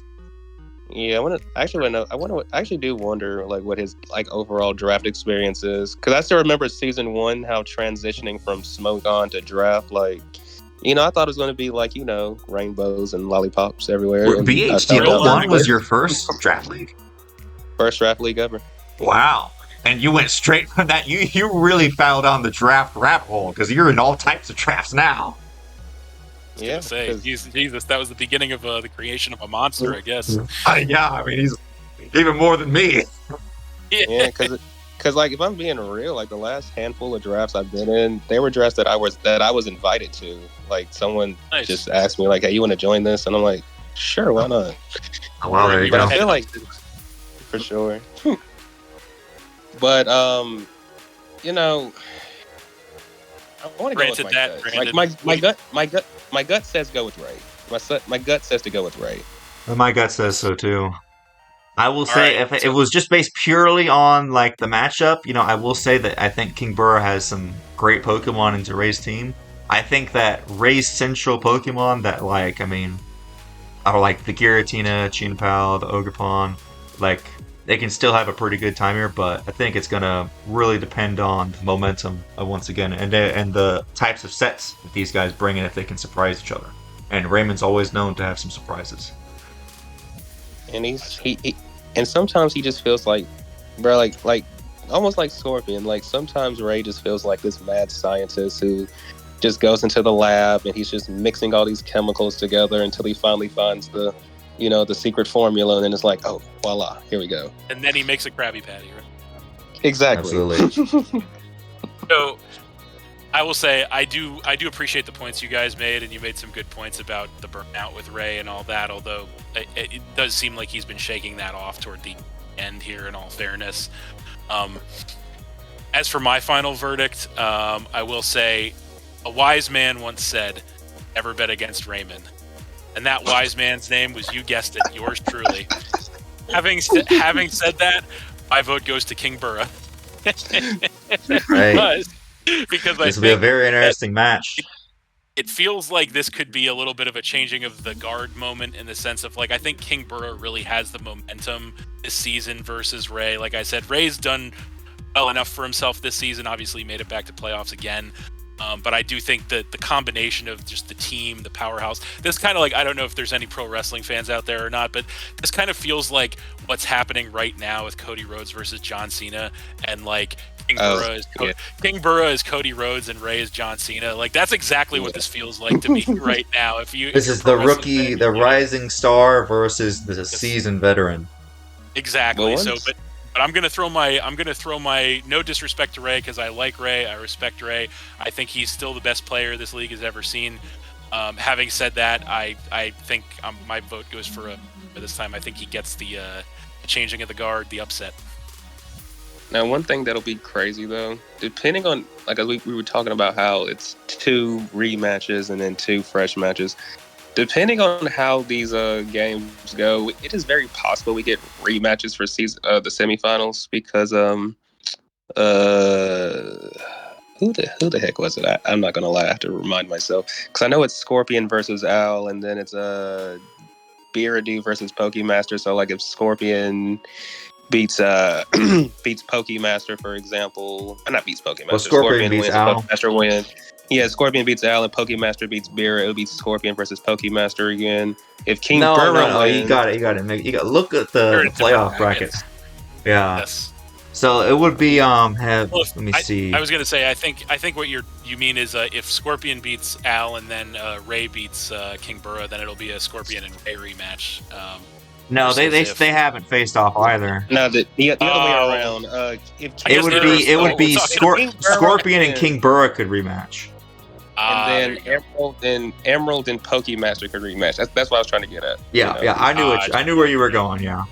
S2: Yeah, I actually do wonder like what his like overall draft experience is, because I still remember season 1 how transitioning from Smoke On to draft, like, I thought it was going to be like, rainbows and lollipops everywhere.
S1: BHDL 1 was your first draft league?
S2: First draft league ever.
S1: Wow. And you went straight from that. You really fell down the draft rabbit hole, because you're in all types of drafts now.
S3: Yeah, Jesus, that was the beginning of the creation of a monster, I guess.
S1: Yeah, he's even more than me.
S2: Yeah, because Because like if I'm being real, like the last handful of drafts I've been in, they were drafts that I was invited to. Like someone just asked me like, "Hey, you want to join this?" And I'm like, "Sure, why not?"
S1: Oh, wow, there you
S2: but
S1: go.
S2: I feel like for sure. But you know, I want to go with my gut. Like my gut says go with Ray. My gut says to go with Ray.
S1: My gut says so too. I will say, if it was just based purely on like the matchup, I will say that I think Kingbura has some great Pokemon into Ray's team. I think that Ray's central Pokemon that are like the Giratina, Chinpao, the Ogerpon, like they can still have a pretty good time here, but I think it's gonna really depend on momentum once again and the types of sets that these guys bring in if they can surprise each other. And Raymon's always known to have some surprises.
S2: And and sometimes he just feels like, bro, like almost like Scorpion. Like sometimes Ray just feels like this mad scientist who just goes into the lab and he's just mixing all these chemicals together until he finally finds the secret formula, and then it's like, oh, voila, here we go.
S3: And then he makes a Krabby Patty, right?
S2: Exactly.
S1: Absolutely.
S3: So I will say I do appreciate the points you guys made, and you made some good points about the burnout with Ray and all that, although it does seem like he's been shaking that off toward the end here, in all fairness. As for my final verdict, I will say a wise man once said, "Never bet against Raymon." And that wise man's name was, you guessed it, yours truly. Having said that, my vote goes to Kingbura.
S1: Right.
S3: Because
S1: this will be a very interesting match.
S3: It feels like this could be a little bit of a changing of the guard moment, in the sense of, like, I think Kingbura really has the momentum this season versus Ray. Like I said, Ray's done well enough for himself this season. Obviously, made it back to playoffs again. But I do think that the combination of just the team, the powerhouse, this kind of like, I don't know if there's any pro wrestling fans out there or not, but this kind of feels like what's happening right now with Cody Rhodes versus John Cena, and like Kingbura is Cody Rhodes and Ray is John Cena. Like that's exactly what this feels like to me right now.
S1: This is the rookie, the rising star versus the seasoned veteran.
S3: Exactly. But I'm gonna throw my no disrespect to Ray, because I like Ray, I respect Ray. I think he's still the best player this league has ever seen. Having said that, I think my vote goes for this time. I think he gets the changing of the guard, the upset.
S2: Now, one thing that'll be crazy though, depending on, like, we were talking about how it's 2 rematches and then 2 fresh matches. Depending on how these games go, it is very possible we get rematches for the semifinals, because who the heck was it? I'm not gonna lie, I have to remind myself, because I know it's Scorpion versus Al, and then it's Biradu versus Pokemaster. So like if Scorpion beats Pokemaster, for example, not beats Pokemaster.
S1: Well, Scorpion beats
S2: wins,
S1: Al.
S2: Pokemaster wins. Yeah, Scorpion beats Al and Pokemaster beats Bira. It'll be Scorpion versus Pokemaster again. If Kingbura wins,
S1: you got it. Look at the playoff brackets. Yeah.
S3: Yes.
S1: So it would be let me see.
S3: I was gonna say I think what you mean is if Scorpion beats Al and then Ray beats Kingbura, then it'll be a Scorpion and Ray rematch.
S1: No, they haven't faced off either.
S2: No, the other way around.
S1: It would be Scorpion and Kingbura could rematch.
S2: And then Emerald and Pokemaster could rematch. That's what I was trying to get at.
S1: Yeah, I knew where you were going. Yeah.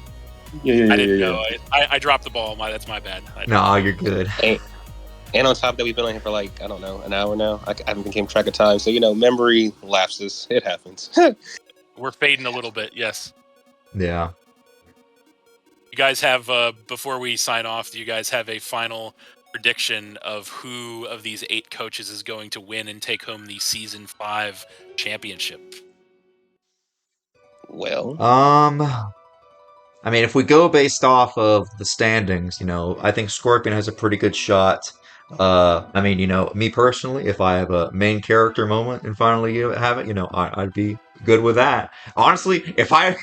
S3: I didn't know. I dropped the ball. That's my bad.
S1: No, you're good.
S2: And on top of that, we've been on here for like, I don't know, an hour now. I haven't been keeping track of time. So, memory lapses. It happens.
S3: We're fading a little bit. Yes.
S1: Yeah.
S3: You guys have, before we sign off, do you guys have a final prediction of who of these 8 coaches is going to win and take home the Season 5 championship?
S2: Well,
S1: I mean, if we go based off of the standings, I think Scorpion has a pretty good shot. I mean, me personally, if I have a main character moment and finally have it, I'd be good with that. Honestly, if I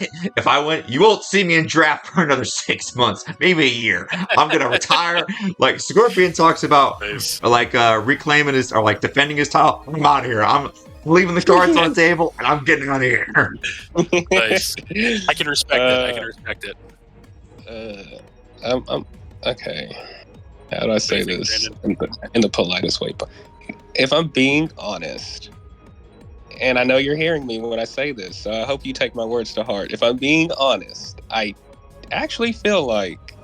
S1: went, you won't see me in draft for another 6 months, maybe a year. I'm gonna retire. Like Scorpion talks about, like reclaiming his or like defending his title. I'm out of here. I'm leaving the cards on the table and I'm getting out of here.
S3: Nice. I can respect it. I'm okay.
S2: How do I say this in the politest way? If I'm being honest, and I know you're hearing me when I say this, so I hope you take my words to heart. If I'm being honest, I actually feel like,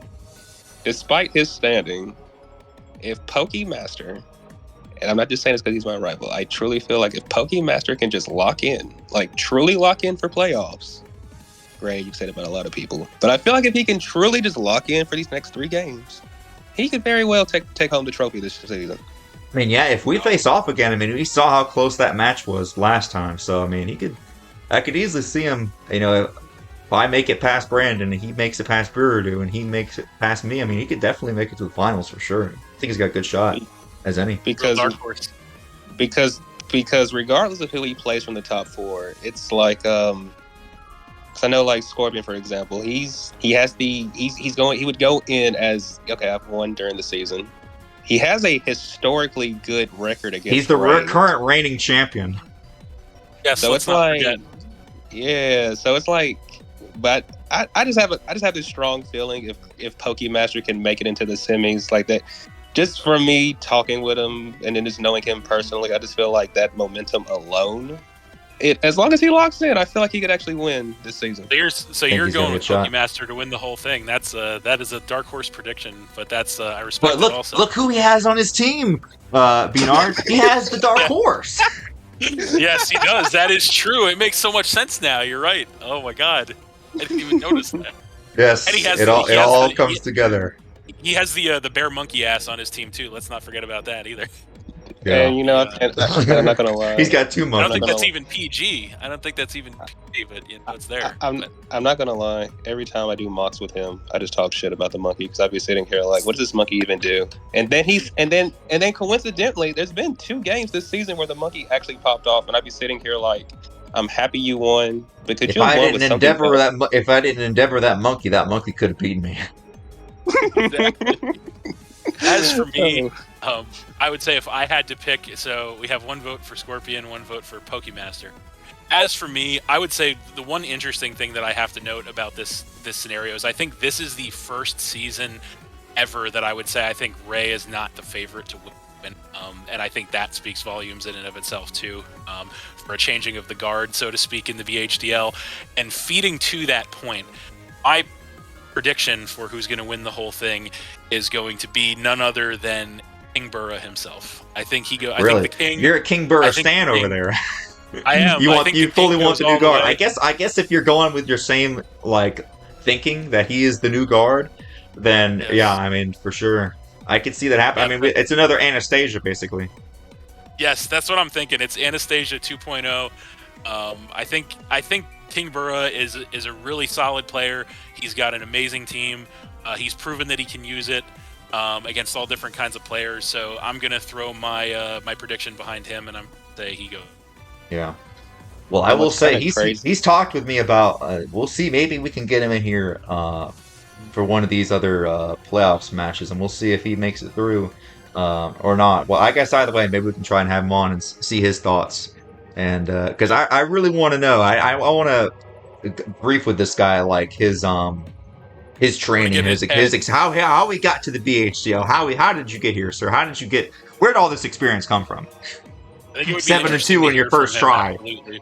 S2: despite his standing, if Pokemaster, and I'm not just saying this because he's my rival, I truly feel like if Pokemaster can just lock in, like truly lock in for playoffs, Ray, you've said it about a lot of people, but I feel like if he can truly just lock in for these next 3 games, he could very well take home the trophy this season.
S1: I mean, yeah, if we face off again, I mean, we saw how close that match was last time. So, I mean, I could easily see him, if I make it past Brandon and he makes it past Biradu and he makes it past me, I mean, he could definitely make it to the finals for sure. I think he's got a good shot, as any.
S2: Because regardless of who he plays from the top 4, it's like, cause I know like Scorpion, for example, he would go in as, okay, I've won during the season. He has a historically good record against.
S1: He's the current reigning champion.
S3: Yeah,
S2: so it's like, yeah. So it's like, but I just have this strong feeling if Pokemaster can make it into the semis like that. Just from me talking with him and then just knowing him personally, I just feel like that momentum alone. As long as he locks in, I feel like he could actually win this season.
S3: So you're going with Pokemaster to win the whole thing. That is a dark horse prediction, but that's I respect it also.
S1: Look who he has on his team, B-Nard. He has the dark horse.
S3: Yes, he does. That is true. It makes so much sense now. You're right. Oh my god, I didn't even notice that.
S1: Yes, and it all comes together.
S3: He has the bear monkey ass on his team too. Let's not forget about that either.
S2: Yeah, and I'm not gonna lie.
S1: He's got 2 months.
S3: I don't think that's even PG. But it's there.
S2: I'm not gonna lie. Every time I do mocks with him, I just talk shit about the monkey because I'd be sitting here like, what does this monkey even do? And then coincidentally, there's been 2 games this season where the monkey actually popped off, and I'd be sitting here like, I'm happy you won because you won with something.
S1: If I didn't endeavor that monkey could have beaten me.
S3: As for me, I would say if I had to pick, so we have 1 vote for Scorpion, 1 vote for Pokemaster. As for me, I would say the one interesting thing that I have to note about this scenario is I think this is the first season ever that I would say I think Ray is not the favorite to win. And I think that speaks volumes in and of itself too, for a changing of the guard, so to speak, in the BHDL. And feeding to that point, my prediction for who's going to win the whole thing is going to be none other than Kingbura himself. I think
S1: Really?
S3: I think the King.
S1: You're a Kingbura stan over there.
S3: I am.
S1: You fully want the new guard. I guess if you're going with your same thinking that he is the new guard, then yes. Yeah, I mean for sure, I could see that happen. I mean, it's another Anastasia basically.
S3: Yes, that's what I'm thinking. It's Anastasia 2.0. I think Kingbura is a really solid player. He's got an amazing team. He's proven that he can use it against all different kinds of players. So I'm gonna throw my prediction behind him, and I'm say he goes.
S1: Yeah. Well, I will say he's talked with me about. We'll see. Maybe we can get him in here for one of these other playoffs matches, and we'll see if he makes it through or not. Well, I guess either way, maybe we can try and have him on and see his thoughts. And because I really want to know, I want to brief with this guy, like his training, how he got to the BHDL, how did you get here, sir? Where did all this experience come from? 7-2 in your first try.
S3: Absolutely.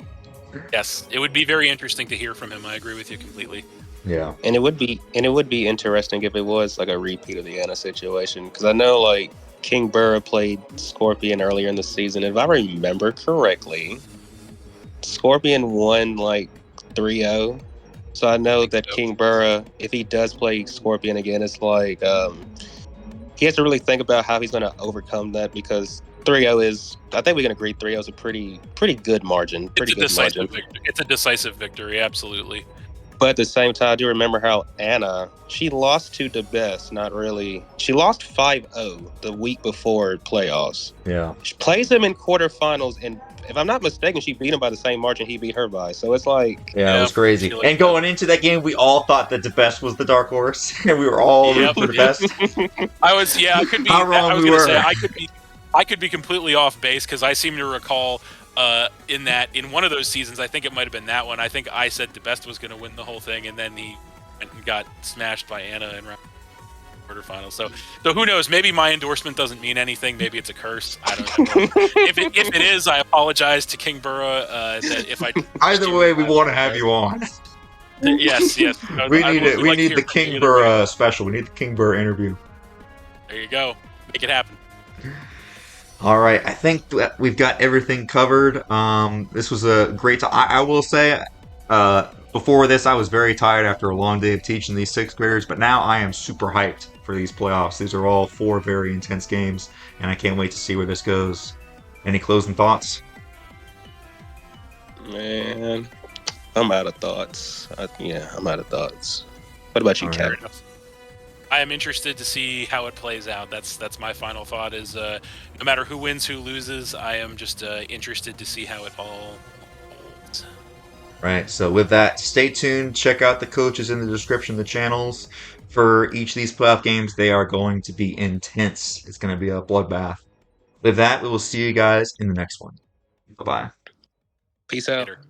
S3: Yes, it would be very interesting to hear from him. I agree with you completely.
S1: Yeah,
S2: and it would be interesting if it was like a repeat of the Anna situation, because I know like Kingbura played Scorpion earlier in the season. If I remember correctly, Scorpion won like 3-0. So I know that Kingbura, if he does play Scorpion again, it's like he has to really think about how he's going to overcome that, because 3-0 is, I think we can agree, 3-0 is a pretty good margin.
S3: It's a decisive victory, absolutely.
S2: But at the same time, I do remember how Anna, she lost to the best, not really. She lost 5-0 the week before playoffs.
S1: Yeah.
S2: She plays him in quarterfinals, and if I'm not mistaken, she beat him by the same margin he beat her by. So it's like...
S1: Yeah, it was crazy. And going into that game, we all thought that the best was the dark horse. And we were all rooting for the best.
S3: I could be...
S1: How wrong we were.
S3: I could be completely off base, because I seem to recall... in one of those seasons, I think it might have been that one, I think I said the best was going to win the whole thing, and then he went and got smashed by Anna and quarterfinals. So who knows? Maybe my endorsement doesn't mean anything. Maybe it's a curse. I don't know. if it is, I apologize to Kingbura. That if I
S1: either way, we want to have you on.
S3: Yes.
S1: We need it. We need the Kingbura special. We need the Kingbura interview.
S3: There you go. Make it happen.
S1: All right, I think that we've got everything covered. This was a great time. I will say, before this, I was very tired after a long day of teaching these 6th graders, but now I am super hyped for these playoffs. These are all 4 very intense games, and I can't wait to see where this goes. Any closing thoughts?
S2: Man, I'm out of thoughts. I'm out of thoughts. What about you, Kat?
S3: I am interested to see how it plays out. That's my final thought. Is no matter who wins, who loses, I am just interested to see how it all holds.
S1: Right. So with that, stay tuned. Check out the coaches in the description of the channels for each of these playoff games. They are going to be intense. It's going to be a bloodbath. With that, we will see you guys in the next one. Bye bye.
S2: Peace out.
S3: Later.